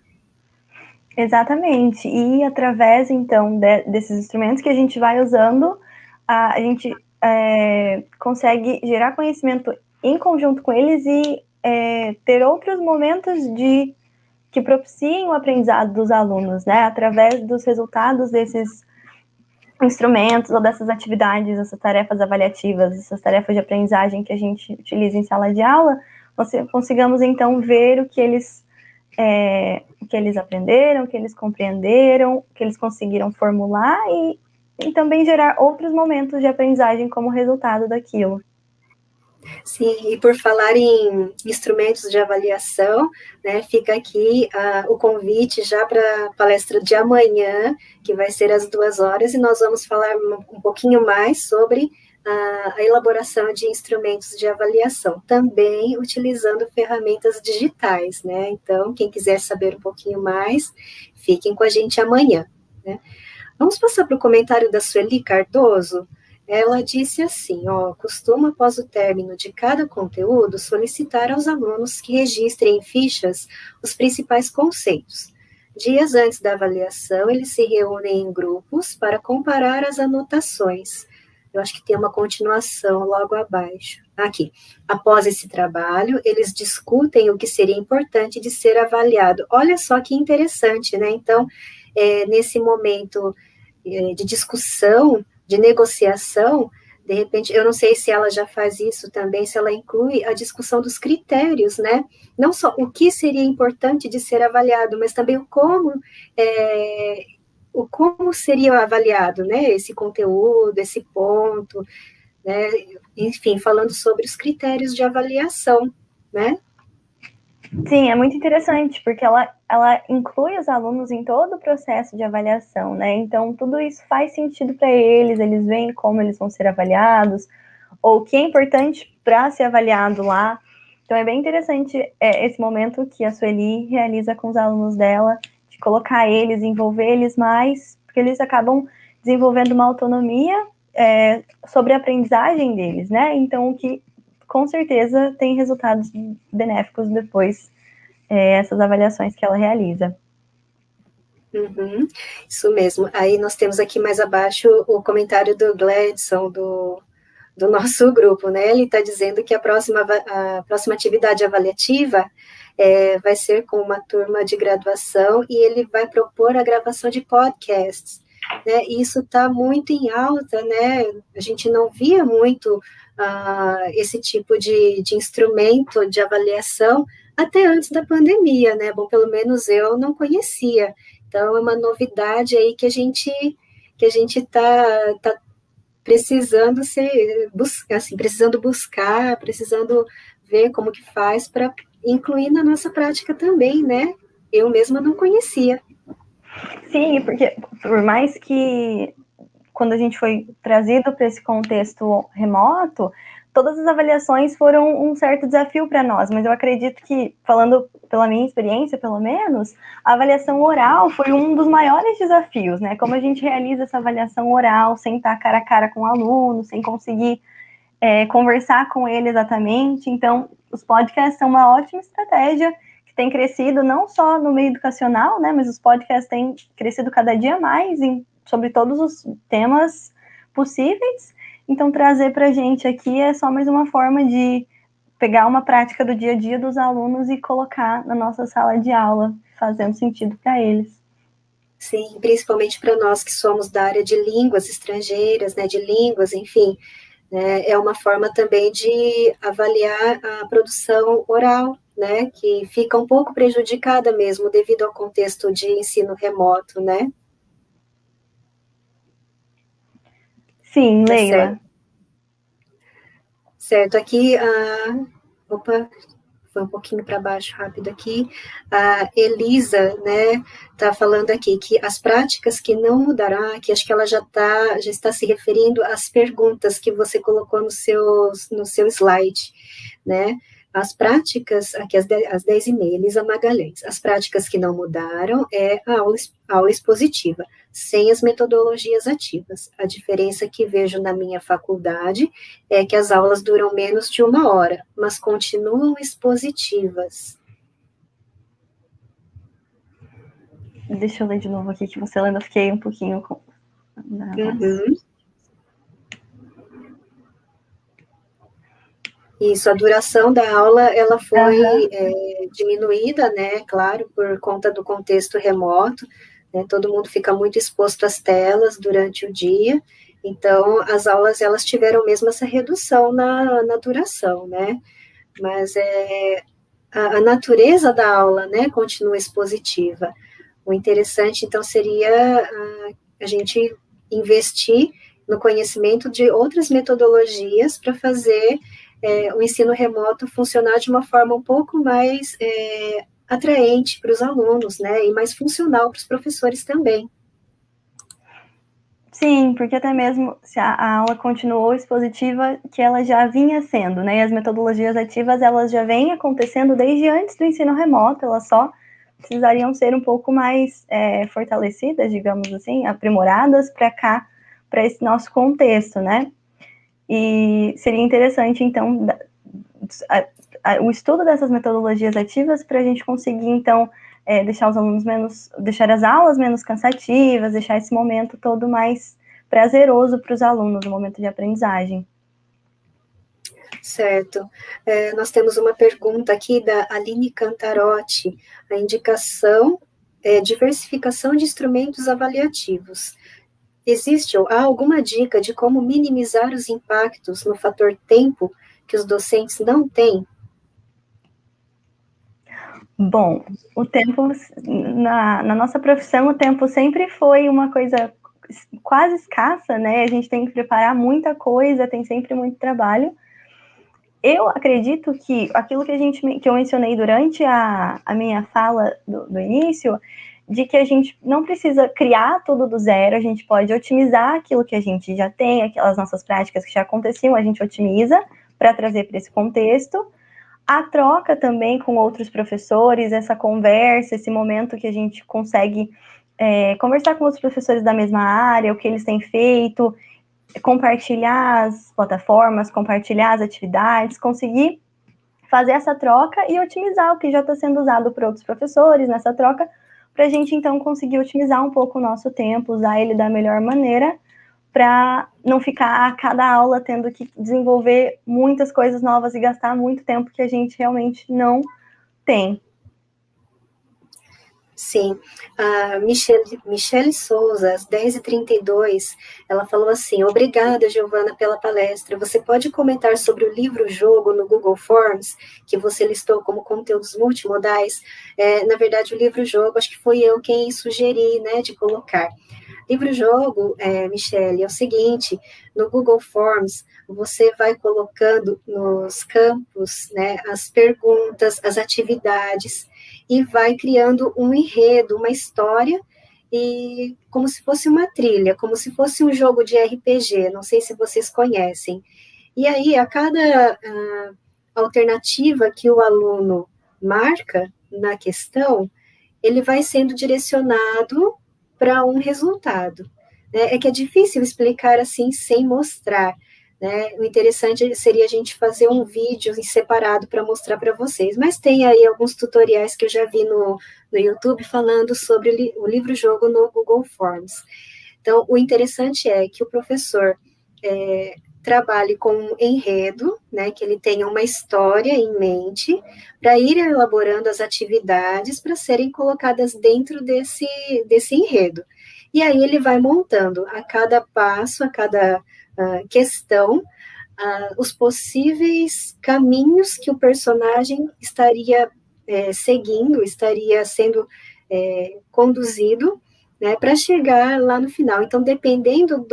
Exatamente. E através, então, desses instrumentos que a gente vai usando, a gente consegue gerar conhecimento em conjunto com eles e ter outros momentos que propiciem o aprendizado dos alunos, né? Através dos resultados desses instrumentos ou dessas atividades, essas tarefas avaliativas, essas tarefas de aprendizagem que a gente utiliza em sala de aula, consigamos, então, ver o que eles aprenderam, o que eles compreenderam, o que eles conseguiram formular e também gerar outros momentos de aprendizagem como resultado daquilo. Sim, e por falar em instrumentos de avaliação, né, fica aqui o convite já para a palestra de amanhã, que vai ser às 2 horas, e nós vamos falar um pouquinho mais sobre a elaboração de instrumentos de avaliação, também utilizando ferramentas digitais, né? Então, quem quiser saber um pouquinho mais, fiquem com a gente amanhã, né? Vamos passar para o comentário da Sueli Cardoso. Ela disse assim, costumo, após o término de cada conteúdo, solicitar aos alunos que registrem em fichas os principais conceitos. Dias antes da avaliação, eles se reúnem em grupos para comparar as anotações. Eu acho que tem uma continuação logo abaixo. Aqui. Após esse trabalho, eles discutem o que seria importante de ser avaliado. Olha só que interessante, né? Então, nesse momento de discussão, de negociação, de repente, eu não sei se ela já faz isso também, se ela inclui a discussão dos critérios, né? Não só o que seria importante de ser avaliado, mas também o como seria avaliado, né? Esse conteúdo, esse ponto, né? Enfim, falando sobre os critérios de avaliação, né? Sim, é muito interessante, porque ela inclui os alunos em todo o processo de avaliação, né? Então, tudo isso faz sentido para eles veem como eles vão ser avaliados, ou o que é importante para ser avaliado lá. Então, é bem interessante esse momento que a Sueli realiza com os alunos dela, de colocar eles, envolver eles mais, porque eles acabam desenvolvendo uma autonomia sobre a aprendizagem deles, né? Então, o que com certeza tem resultados benéficos depois, essas avaliações que ela realiza. Uhum, isso mesmo. Aí nós temos aqui mais abaixo o comentário do Gladson, do nosso grupo, né? Ele está dizendo que a próxima atividade avaliativa vai ser com uma turma de graduação e ele vai propor a gravação de podcasts, né? E isso está muito em alta, né? A gente não via muito esse tipo de instrumento de avaliação até antes da pandemia, né? Bom, pelo menos eu não conhecia. Então, é uma novidade aí que a gente está precisando precisando buscar, precisando ver como que faz para incluir na nossa prática também, né? Eu mesma não conhecia. Sim, porque por mais que quando a gente foi trazido para esse contexto remoto, todas as avaliações foram um certo desafio para nós, mas eu acredito que, falando pela minha experiência, pelo menos, a avaliação oral foi um dos maiores desafios, né? Como a gente realiza essa avaliação oral sem estar cara a cara com o aluno, sem conseguir conversar com ele exatamente. Então, os podcasts são uma ótima estratégia que tem crescido não só no meio educacional, né? Mas os podcasts têm crescido cada dia mais sobre todos os temas possíveis. Então, trazer para a gente aqui é só mais uma forma de pegar uma prática do dia a dia dos alunos e colocar na nossa sala de aula, fazendo sentido para eles. Sim, principalmente para nós que somos da área de línguas estrangeiras, né, de línguas, enfim, né, é uma forma também de avaliar a produção oral, né, que fica um pouco prejudicada mesmo devido ao contexto de ensino remoto, né? Sim, Leila. Certo, aqui, opa, foi um pouquinho para baixo, rápido aqui, a Elisa, né, tá falando aqui que as práticas que não mudarão, que acho que ela já está se referindo às perguntas que você colocou no seu slide, né, as práticas, aqui às 10h30, Elisa Magalhães, as práticas que não mudaram é a aula expositiva, sem as metodologias ativas. A diferença que vejo na minha faculdade é que as aulas duram menos de 1 hora, mas continuam expositivas. Deixa eu ler de novo aqui, que você lendo, eu fiquei um pouquinho com... Uhum. Isso, a duração da aula, ela foi diminuída, né, claro, por conta do contexto remoto, né, todo mundo fica muito exposto às telas durante o dia, então as aulas, elas tiveram mesmo essa redução na duração, né, mas a natureza da aula, né, continua expositiva. O interessante, então, seria a gente investir no conhecimento de outras metodologias para fazer o ensino remoto funcionar de uma forma um pouco mais atraente para os alunos, né, e mais funcional para os professores também. Sim, porque até mesmo se a aula continuou expositiva, que ela já vinha sendo, né, e as metodologias ativas, elas já vêm acontecendo desde antes do ensino remoto, elas só precisariam ser um pouco mais fortalecidas, digamos assim, aprimoradas para cá, para esse nosso contexto, né? E seria interessante, então, o estudo dessas metodologias ativas para a gente conseguir, então, deixar os alunos deixar as aulas menos cansativas, deixar esse momento todo mais prazeroso para os alunos, no momento de aprendizagem. Certo. Nós temos uma pergunta aqui da Aline Cantarotti. A indicação é diversificação de instrumentos avaliativos. Há alguma dica de como minimizar os impactos no fator tempo que os docentes não têm? Bom, o tempo, na nossa profissão, o tempo sempre foi uma coisa quase escassa, né? A gente tem que preparar muita coisa, tem sempre muito trabalho. Eu acredito que aquilo que eu mencionei durante a minha fala do início, de que a gente não precisa criar tudo do zero, a gente pode otimizar aquilo que a gente já tem, aquelas nossas práticas que já aconteciam, a gente otimiza para trazer para esse contexto. A troca também com outros professores, essa conversa, esse momento que a gente consegue conversar com outros professores da mesma área, o que eles têm feito, compartilhar as plataformas, compartilhar as atividades, conseguir fazer essa troca e otimizar o que já está sendo usado por outros professores nessa troca, para a gente, então, conseguir otimizar um pouco o nosso tempo, usar ele da melhor maneira, para não ficar a cada aula tendo que desenvolver muitas coisas novas e gastar muito tempo que a gente realmente não tem. Sim, a Michele Souza, às 10h32, ela falou assim: obrigada, Giovana, pela palestra. Você pode comentar sobre o livro-jogo no Google Forms, que você listou como conteúdos multimodais? Na verdade, o livro-jogo, acho que foi eu quem sugeri, né, de colocar. Livro-jogo, Michele, é o seguinte: no Google Forms, você vai colocando nos campos, né, as perguntas, as atividades, e vai criando um enredo, uma história, e como se fosse uma trilha, como se fosse um jogo de RPG, não sei se vocês conhecem. E aí, a cada alternativa que o aluno marca na questão, ele vai sendo direcionado para um resultado. Né? É que é difícil explicar assim sem mostrar. Né? O interessante seria a gente fazer um vídeo em separado para mostrar para vocês, mas tem aí alguns tutoriais que eu já vi no YouTube falando sobre o livro-jogo no Google Forms. Então, o interessante é que o professor trabalhe com um enredo, né, que ele tenha uma história em mente, para ir elaborando as atividades para serem colocadas dentro desse enredo. E aí ele vai montando a cada passo, a cada questão, os possíveis caminhos que o personagem estaria seguindo, estaria sendo conduzido, né, para chegar lá no final. Então, dependendo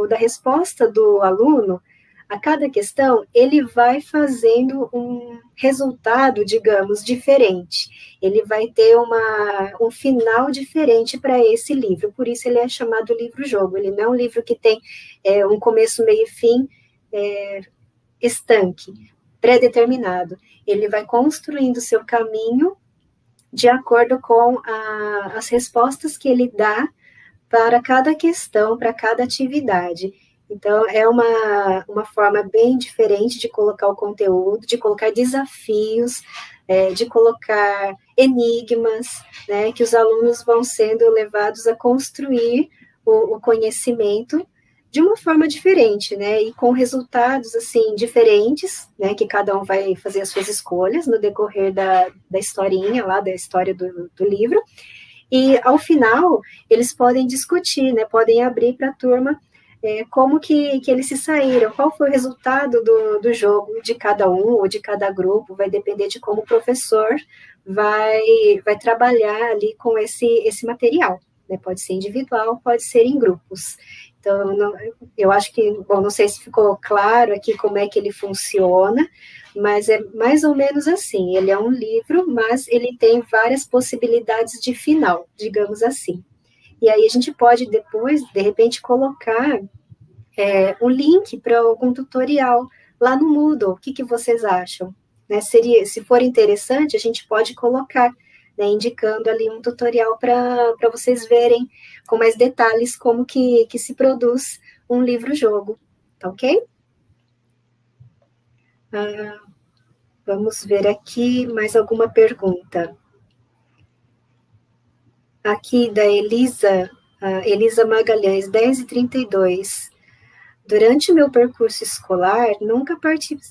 da resposta do aluno, a cada questão, ele vai fazendo um resultado, digamos, diferente. Ele vai ter um final diferente para esse livro. Por isso ele é chamado livro-jogo. Ele não é um livro que tem um começo, meio e fim estanque, pré-determinado. Ele vai construindo o seu caminho de acordo com as respostas que ele dá para cada questão, para cada atividade. Então, é uma forma bem diferente de colocar o conteúdo, de colocar desafios, de colocar enigmas, né, que os alunos vão sendo levados a construir o conhecimento de uma forma diferente, né, e com resultados, assim, diferentes, né, que cada um vai fazer as suas escolhas no decorrer da historinha lá, da história do livro, e ao final, eles podem discutir, né, podem abrir para a turma como que eles se saíram, qual foi o resultado do jogo de cada um ou de cada grupo, vai depender de como o professor vai trabalhar ali com esse material, né, pode ser individual, pode ser em grupos. Então, eu acho que, bom, não sei se ficou claro aqui como é que ele funciona, mas é mais ou menos assim, ele é um livro, mas ele tem várias possibilidades de final, digamos assim. E aí a gente pode depois, de repente, colocar o link para algum tutorial lá no Moodle, o que vocês acham? Né, se for interessante, a gente pode colocar, né, indicando ali um tutorial para vocês verem com mais detalhes como que se produz um livro-jogo, tá ok? Vamos ver aqui mais alguma pergunta. Aqui da Elisa Magalhães, 10h32. Durante o meu percurso escolar, nunca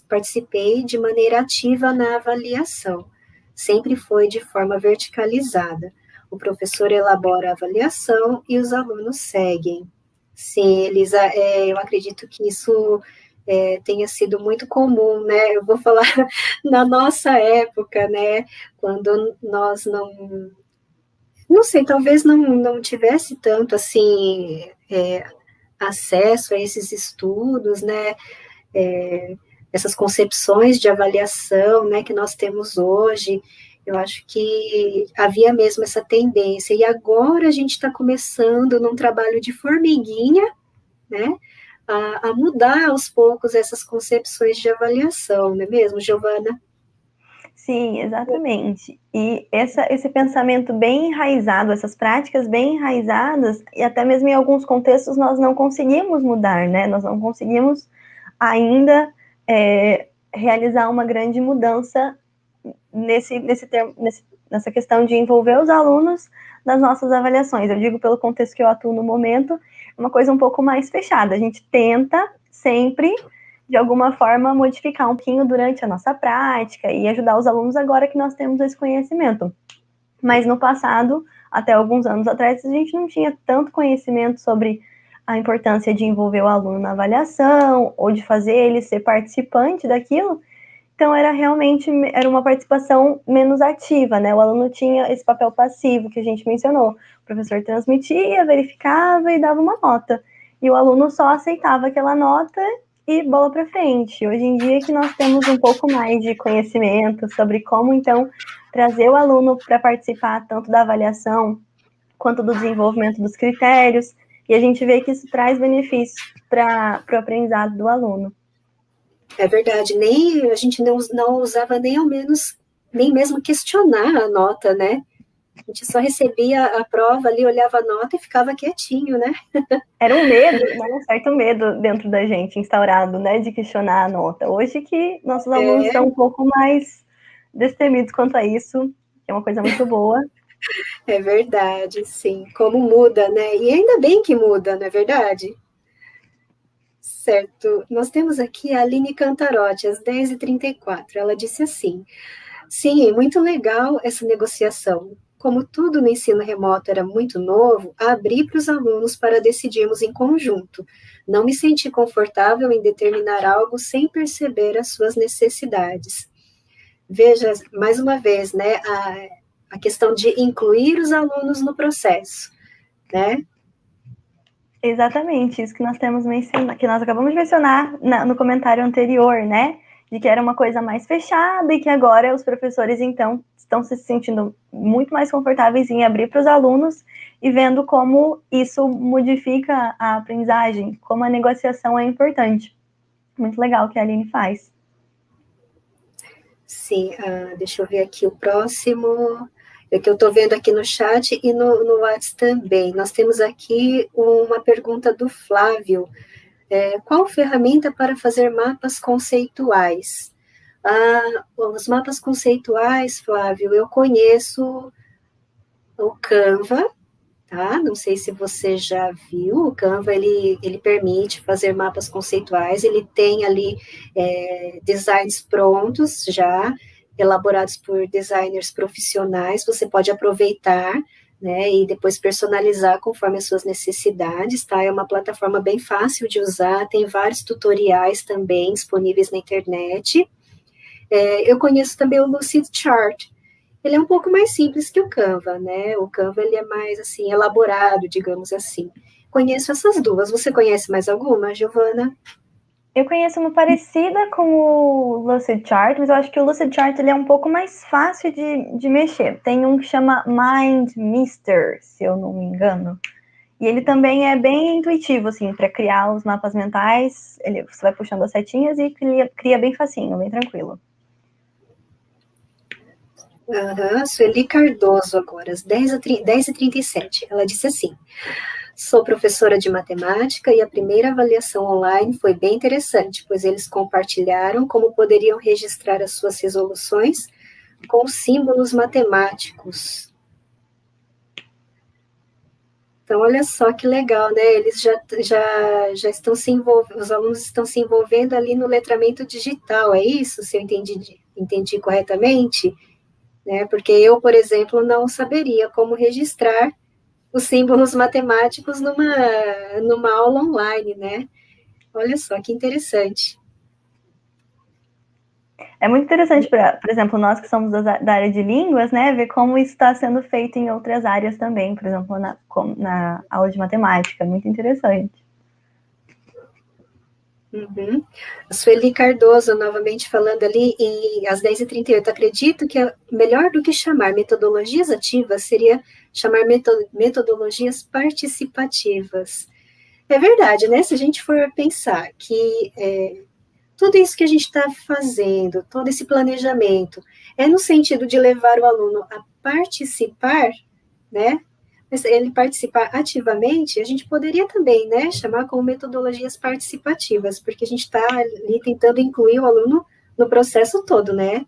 participei de maneira ativa na avaliação. Sempre foi de forma verticalizada. O professor elabora a avaliação e os alunos seguem. Sim, Elisa, eu acredito que isso tenha sido muito comum, né? Eu vou falar na nossa época, né? Quando nós não sei, talvez não tivesse tanto, assim, acesso a esses estudos, né, essas concepções de avaliação, né, que nós temos hoje. Eu acho que havia mesmo essa tendência, e agora a gente está começando num trabalho de formiguinha, né, a mudar aos poucos essas concepções de avaliação, não é mesmo, Giovana? Sim, exatamente. E esse pensamento bem enraizado, essas práticas bem enraizadas, e até mesmo em alguns contextos nós não conseguimos mudar, né? Nós não conseguimos ainda realizar uma grande mudança nessa questão de envolver os alunos nas nossas avaliações. Eu digo pelo contexto que eu atuo no momento, uma coisa um pouco mais fechada. A gente tenta sempre, de alguma forma, modificar um pouquinho durante a nossa prática e ajudar os alunos agora que nós temos esse conhecimento. Mas no passado, até alguns anos atrás, a gente não tinha tanto conhecimento sobre a importância de envolver o aluno na avaliação ou de fazer ele ser participante daquilo. Então, era uma participação menos ativa, né? O aluno tinha esse papel passivo que a gente mencionou. O professor transmitia, verificava e dava uma nota. E o aluno só aceitava aquela nota e bola para frente. Hoje em dia que nós temos um pouco mais de conhecimento sobre como, então, trazer o aluno para participar tanto da avaliação quanto do desenvolvimento dos critérios, e a gente vê que isso traz benefícios para o aprendizado do aluno. É verdade, nem a gente não usava nem ao menos, nem mesmo questionar a nota, né? A gente só recebia a prova ali, olhava a nota e ficava quietinho, né? Era um medo, né, um certo medo dentro da gente instaurado, né, de questionar a nota. Hoje que nossos alunos estão um pouco mais destemidos quanto a isso, que é uma coisa muito boa. É verdade, sim. Como muda, né? E ainda bem que muda, não é verdade? Certo. Nós temos aqui a Aline Cantarotti, às 10h34. Ela disse assim: sim, muito legal essa negociação. Como tudo no ensino remoto era muito novo, abri para os alunos para decidirmos em conjunto. Não me senti confortável em determinar algo sem perceber as suas necessidades. Veja, mais uma vez, né, a questão de incluir os alunos no processo, né? Exatamente, isso que nós temos mencionado, que nós acabamos de mencionar no comentário anterior, né? De que era uma coisa mais fechada e que agora os professores, então, estão se sentindo muito mais confortáveis em abrir para os alunos e vendo como isso modifica a aprendizagem, como a negociação é importante. Muito legal o que a Aline faz. Sim, deixa eu ver aqui o próximo. É que eu estou vendo aqui no chat e no WhatsApp também. Nós temos aqui uma pergunta do Flávio. Qual ferramenta para fazer mapas conceituais? Os mapas conceituais, Flávio, eu conheço o Canva, tá? Não sei se você já viu, o Canva, ele permite fazer mapas conceituais, ele tem ali designs prontos já, elaborados por designers profissionais, você pode aproveitar, né, e depois personalizar conforme as suas necessidades, tá? É uma plataforma bem fácil de usar, tem vários tutoriais também disponíveis na internet. Eu conheço também o Lucidchart. Ele é um pouco mais simples que o Canva, né? O Canva ele é mais assim elaborado, digamos assim. Conheço essas duas. Você conhece mais alguma, Giovana? Eu conheço uma parecida com o Lucidchart, mas eu acho que o Lucidchart ele é um pouco mais fácil de mexer. Tem um que chama MindMeister, se eu não me engano. E ele também é bem intuitivo, assim, para criar os mapas mentais. Você vai puxando as setinhas e cria bem facinho, bem tranquilo. Sueli Cardoso agora, às 10h37. Ela disse assim: sou professora de matemática e a primeira avaliação online foi bem interessante, pois eles compartilharam como poderiam registrar as suas resoluções com símbolos matemáticos. Então, olha só que legal, né? Eles já estão se envolvendo, os alunos estão se envolvendo ali no letramento digital, é isso? Se eu entendi corretamente? Né? Porque eu, por exemplo, não saberia como registrar os símbolos matemáticos numa aula online, né? Olha só que interessante. É muito interessante, por exemplo, nós que somos da área de línguas, né, ver como isso está sendo feito em outras áreas também, por exemplo, na aula de matemática, muito interessante. Uhum. A Sueli Cardoso, novamente falando ali, às 10h38, acredito que melhor do que chamar metodologias ativas seria chamar metodologias participativas. É verdade, né? Se a gente for pensar que tudo isso que a gente está fazendo, todo esse planejamento, é no sentido de levar o aluno a participar, né? Ele participar ativamente, a gente poderia também, né, chamar como metodologias participativas, porque a gente está ali tentando incluir o aluno no processo todo, né?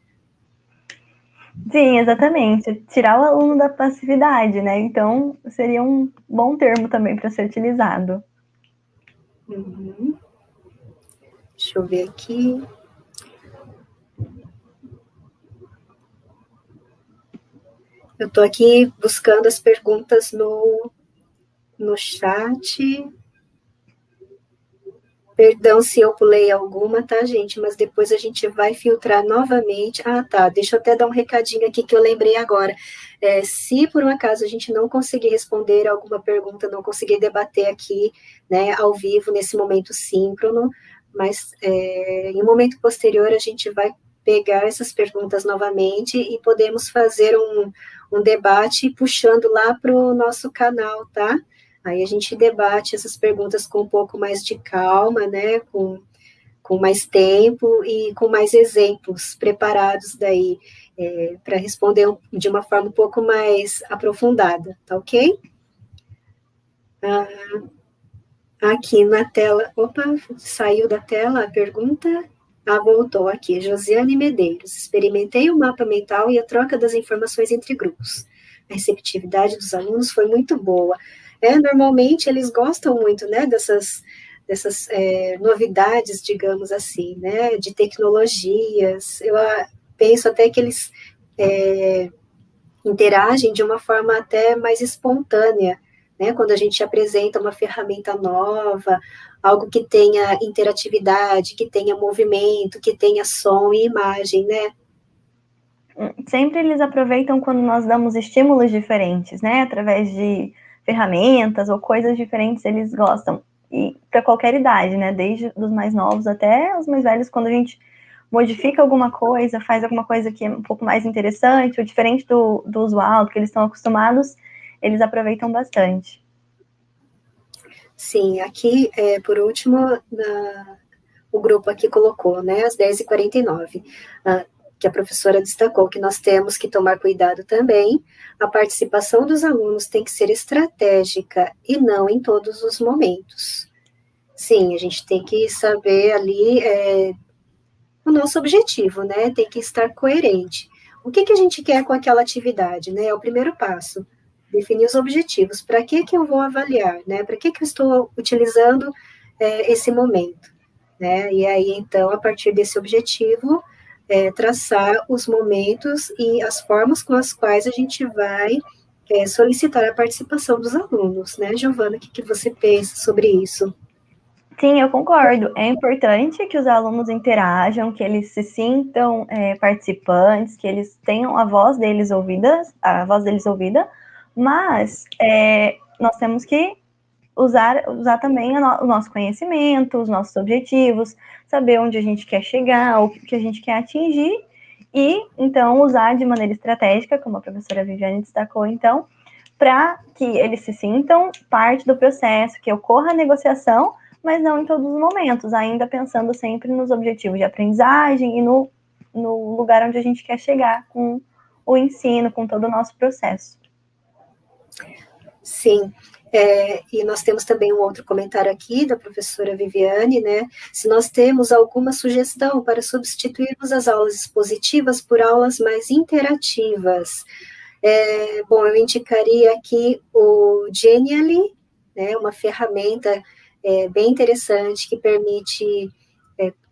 Sim, exatamente. Tirar o aluno da passividade, né? Então, seria um bom termo também para ser utilizado. Uhum. Deixa eu ver aqui. Eu estou aqui buscando as perguntas no chat. Perdão se eu pulei alguma, tá, gente? Mas depois a gente vai filtrar novamente. Ah, tá. Deixa eu até dar um recadinho aqui que eu lembrei agora. Se por um acaso a gente não conseguir responder alguma pergunta, não conseguir debater aqui, né, ao vivo, nesse momento síncrono, mas em um momento posterior a gente vai pegar essas perguntas novamente e podemos fazer um debate puxando lá para o nosso canal, tá? Aí a gente debate essas perguntas com um pouco mais de calma, né, com com mais tempo e com mais exemplos preparados daí para responder de uma forma um pouco mais aprofundada, tá ok? Aqui na tela, opa, saiu da tela a pergunta, voltou aqui, Josiane Medeiros, experimentei o mapa mental e a troca das informações entre grupos. A receptividade dos alunos foi muito boa. Normalmente eles gostam muito, né, dessas novidades, digamos assim, né, de tecnologias. Eu penso até que eles interagem de uma forma até mais espontânea, né, quando a gente apresenta uma ferramenta nova, algo que tenha interatividade, que tenha movimento, que tenha som e imagem, né? Sempre eles aproveitam quando nós damos estímulos diferentes, né, através de ferramentas ou coisas diferentes, eles gostam. E para qualquer idade, né, desde os mais novos até os mais velhos, quando a gente modifica alguma coisa, faz alguma coisa que é um pouco mais interessante, ou diferente do usual, do que eles estão acostumados, eles aproveitam bastante. Sim, aqui, por último, o grupo aqui colocou, né, às 10h49, que a professora destacou que nós temos que tomar cuidado também, a participação dos alunos tem que ser estratégica e não em todos os momentos. Sim, a gente tem que saber ali o nosso objetivo, né, tem que estar coerente. O que a gente quer com aquela atividade, né, é o primeiro passo, definir os objetivos, para que eu vou avaliar, né, para que eu estou utilizando esse momento, né, e aí, então, a partir desse objetivo, traçar os momentos e as formas com as quais a gente vai solicitar a participação dos alunos, né, Giovana, o que você pensa sobre isso? Sim, eu concordo. É importante que os alunos interajam, que eles se sintam participantes, que eles tenham a voz deles ouvida, mas nós temos que usar também o nosso conhecimento, os nossos objetivos, saber onde a gente quer chegar, o que a gente quer atingir, e então usar de maneira estratégica, como a professora Viviane destacou, então, para que eles se sintam parte do processo, que ocorra a negociação, mas não em todos os momentos, ainda pensando sempre nos objetivos de aprendizagem e no lugar onde a gente quer chegar com o ensino, com todo o nosso processo. Sim, e nós temos também um outro comentário aqui da professora Viviane, né? Se nós temos alguma sugestão para substituirmos as aulas expositivas por aulas mais interativas. Bom, eu indicaria aqui o Genially, né? Uma ferramenta bem interessante que permite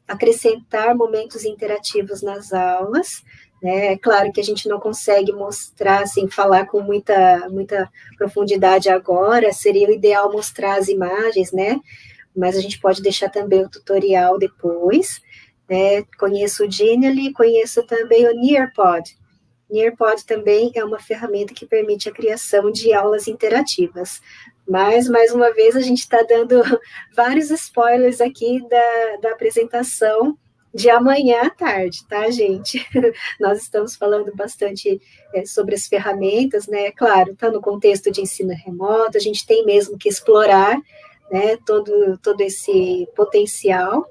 acrescentar momentos interativos nas aulas, né? É claro que a gente não consegue mostrar, assim, falar com muita profundidade agora, seria o ideal mostrar as imagens, né? Mas a gente pode deixar também o tutorial depois, né? Conheço o Genially, conheço também o Nearpod. Nearpod também é uma ferramenta que permite a criação de aulas interativas. Mas, mais uma vez, a gente está dando vários spoilers aqui da apresentação de amanhã à tarde, tá, gente? Nós estamos falando bastante sobre as ferramentas, né? Claro, está no contexto de ensino remoto, a gente tem mesmo que explorar, né, todo esse potencial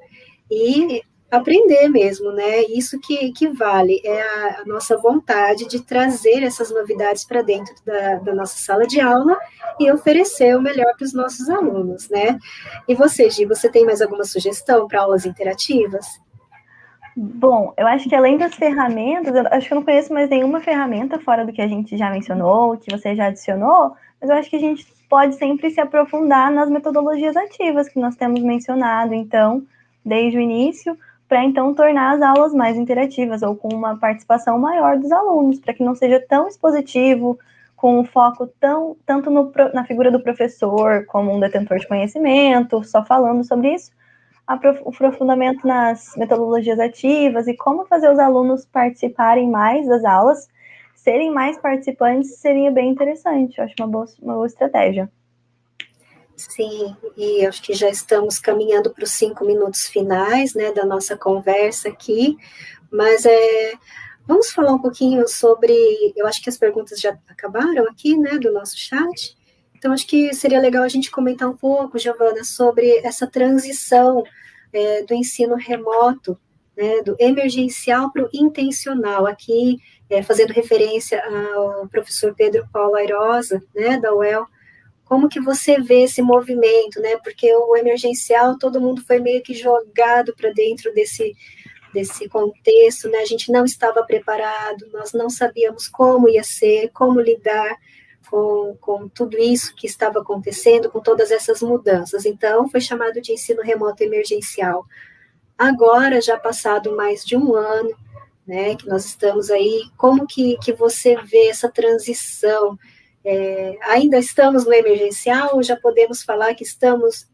e aprender mesmo, né? Isso que vale, é a nossa vontade de trazer essas novidades para dentro da nossa sala de aula e oferecer o melhor para os nossos alunos, né? E você, Gi, você tem mais alguma sugestão para aulas interativas? Bom, eu acho que além das ferramentas, eu acho que eu não conheço mais nenhuma ferramenta fora do que a gente já mencionou, que você já adicionou, mas eu acho que a gente pode sempre se aprofundar nas metodologias ativas que nós temos mencionado, então, desde o início, para então tornar as aulas mais interativas ou com uma participação maior dos alunos, para que não seja tão expositivo, com um foco tanto na figura do professor como um detentor de conhecimento, só falando sobre isso, o aprofundamento nas metodologias ativas e como fazer os alunos participarem mais das aulas, serem mais participantes, seria bem interessante. Eu acho uma boa estratégia. Sim, e acho que já estamos caminhando para os 5 minutos finais, né, da nossa conversa aqui, mas vamos falar um pouquinho sobre, eu acho que as perguntas já acabaram aqui, né, do nosso chat, então acho que seria legal a gente comentar um pouco, Giovana, sobre essa transição do ensino remoto, né, do emergencial para o intencional, aqui fazendo referência ao professor Pedro Paulo Airosa, né, da UEL. Como que você vê esse movimento, né? Porque o emergencial, todo mundo foi meio que jogado para dentro desse contexto, né? A gente não estava preparado, nós não sabíamos como ia ser, como lidar com tudo isso que estava acontecendo, com todas essas mudanças. Então, foi chamado de ensino remoto emergencial. Agora, já passado mais de um ano, né, que nós estamos aí, como que você vê essa transição? Ainda estamos no emergencial ou já podemos falar que estamos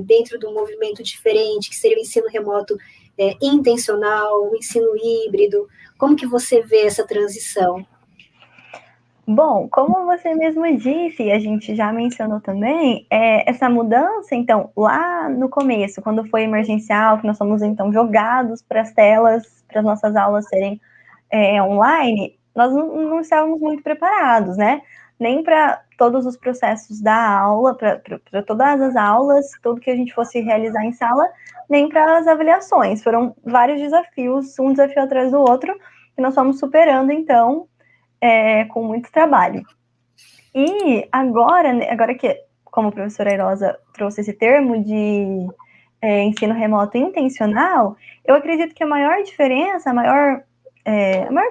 dentro de um movimento diferente, que seria o ensino remoto intencional, o ensino híbrido? Como que você vê essa transição? Bom, como você mesmo disse, e a gente já mencionou também, essa mudança, então, lá no começo, quando foi emergencial, que nós fomos, então, jogados para as telas, para as nossas aulas serem online, nós não estávamos muito preparados, né? Nem para todos os processos da aula, para todas as aulas, tudo que a gente fosse realizar em sala, nem para as avaliações. Foram vários desafios, um desafio atrás do outro, que nós fomos superando, então, com muito trabalho. E agora que, como a professora Airosa trouxe esse termo de ensino remoto intencional, eu acredito que a maior diferença, a maior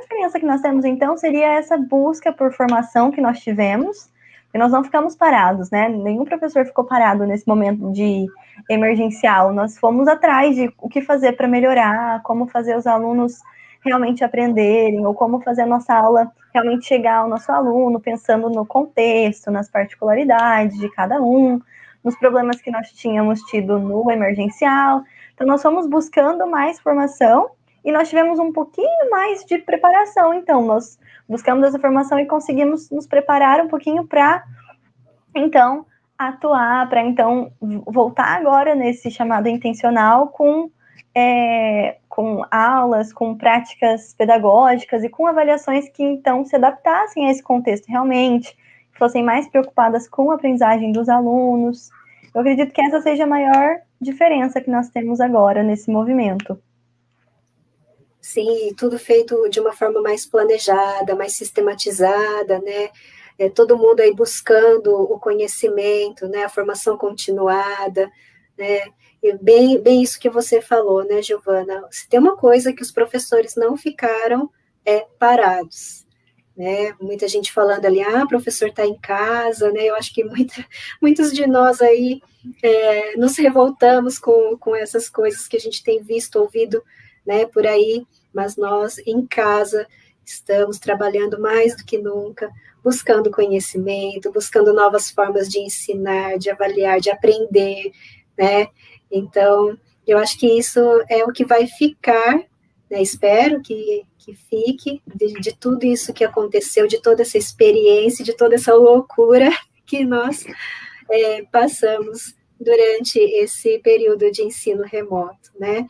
diferença que nós temos, então, seria essa busca por formação que nós tivemos, e nós não ficamos parados, né? Nenhum professor ficou parado nesse momento de emergencial. Nós fomos atrás de o que fazer para melhorar, como fazer os alunos realmente aprenderem, ou como fazer a nossa aula realmente chegar ao nosso aluno, pensando no contexto, nas particularidades de cada um, nos problemas que nós tínhamos tido no emergencial. Então, nós fomos buscando mais formação e nós tivemos um pouquinho mais de preparação. Então, nós buscamos essa formação e conseguimos nos preparar um pouquinho para, então, atuar, para, então, voltar agora nesse chamado intencional com aulas, com práticas pedagógicas e com avaliações que, então, se adaptassem a esse contexto realmente, que fossem mais preocupadas com a aprendizagem dos alunos. Eu acredito que essa seja a maior diferença que nós temos agora nesse movimento. Sim, tudo feito de uma forma mais planejada, mais sistematizada, né? Todo mundo aí buscando o conhecimento, né? A formação continuada, né? E bem isso que você falou, né, Giovana? Se tem uma coisa que os professores não ficaram parados, né? Muita gente falando ali, o professor está em casa, né? Eu acho que muitos de nós aí nos revoltamos com essas coisas que a gente tem visto, ouvido, né, por aí, mas nós em casa estamos trabalhando mais do que nunca, buscando conhecimento, buscando novas formas de ensinar, de avaliar, de aprender, né? Então, eu acho que isso é o que vai ficar, né? Espero que fique de tudo isso que aconteceu, de toda essa experiência, de toda essa loucura que nós passamos durante esse período de ensino remoto, né?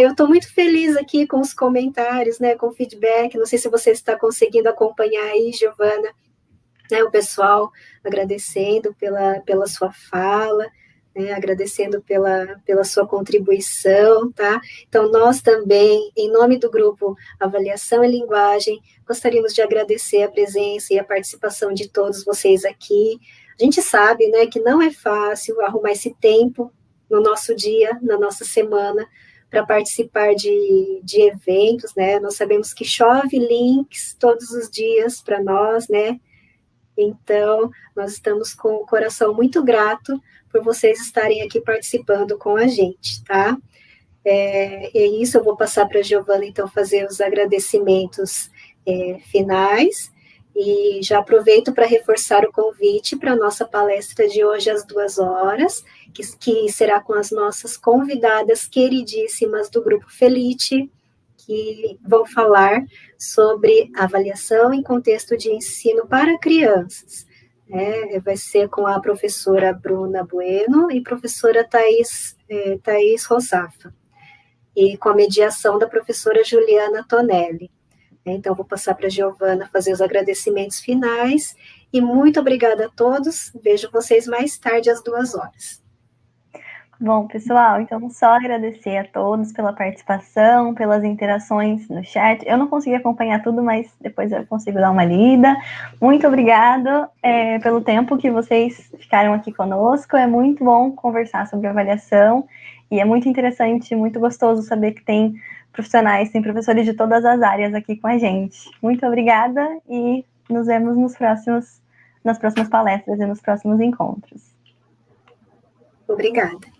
Eu estou muito feliz aqui com os comentários, né, com o feedback, não sei se você está conseguindo acompanhar aí, Giovana, né, o pessoal agradecendo pela sua fala, né, agradecendo pela sua contribuição, tá? Então, nós também, em nome do grupo Avaliação e Linguagem, gostaríamos de agradecer a presença e a participação de todos vocês aqui. A gente sabe, né, que não é fácil arrumar esse tempo no nosso dia, na nossa semana, para participar de eventos, né? Nós sabemos que chove links todos os dias para nós, né? Então, nós estamos com o coração muito grato por vocês estarem aqui participando com a gente, tá? E isso eu vou passar para a Giovana, então, fazer os agradecimentos finais. E já aproveito para reforçar o convite para a nossa palestra de hoje às 2h, que será com as nossas convidadas queridíssimas do Grupo Felite, que vão falar sobre avaliação em contexto de ensino para crianças. Vai ser com a professora Bruna Bueno e professora Thais Rosafa, e com a mediação da professora Juliana Tonelli. Então, vou passar para a Giovana fazer os agradecimentos finais, e muito obrigada a todos, vejo vocês mais tarde às 2h. Bom, pessoal, então só agradecer a todos pela participação, pelas interações no chat. Eu não consegui acompanhar tudo, mas depois eu consigo dar uma lida. Muito obrigado pelo tempo que vocês ficaram aqui conosco. É muito bom conversar sobre avaliação e é muito interessante, muito gostoso saber que tem profissionais, tem professores de todas as áreas aqui com a gente. Muito obrigada e nos vemos nas próximas palestras e nos próximos encontros. Obrigada.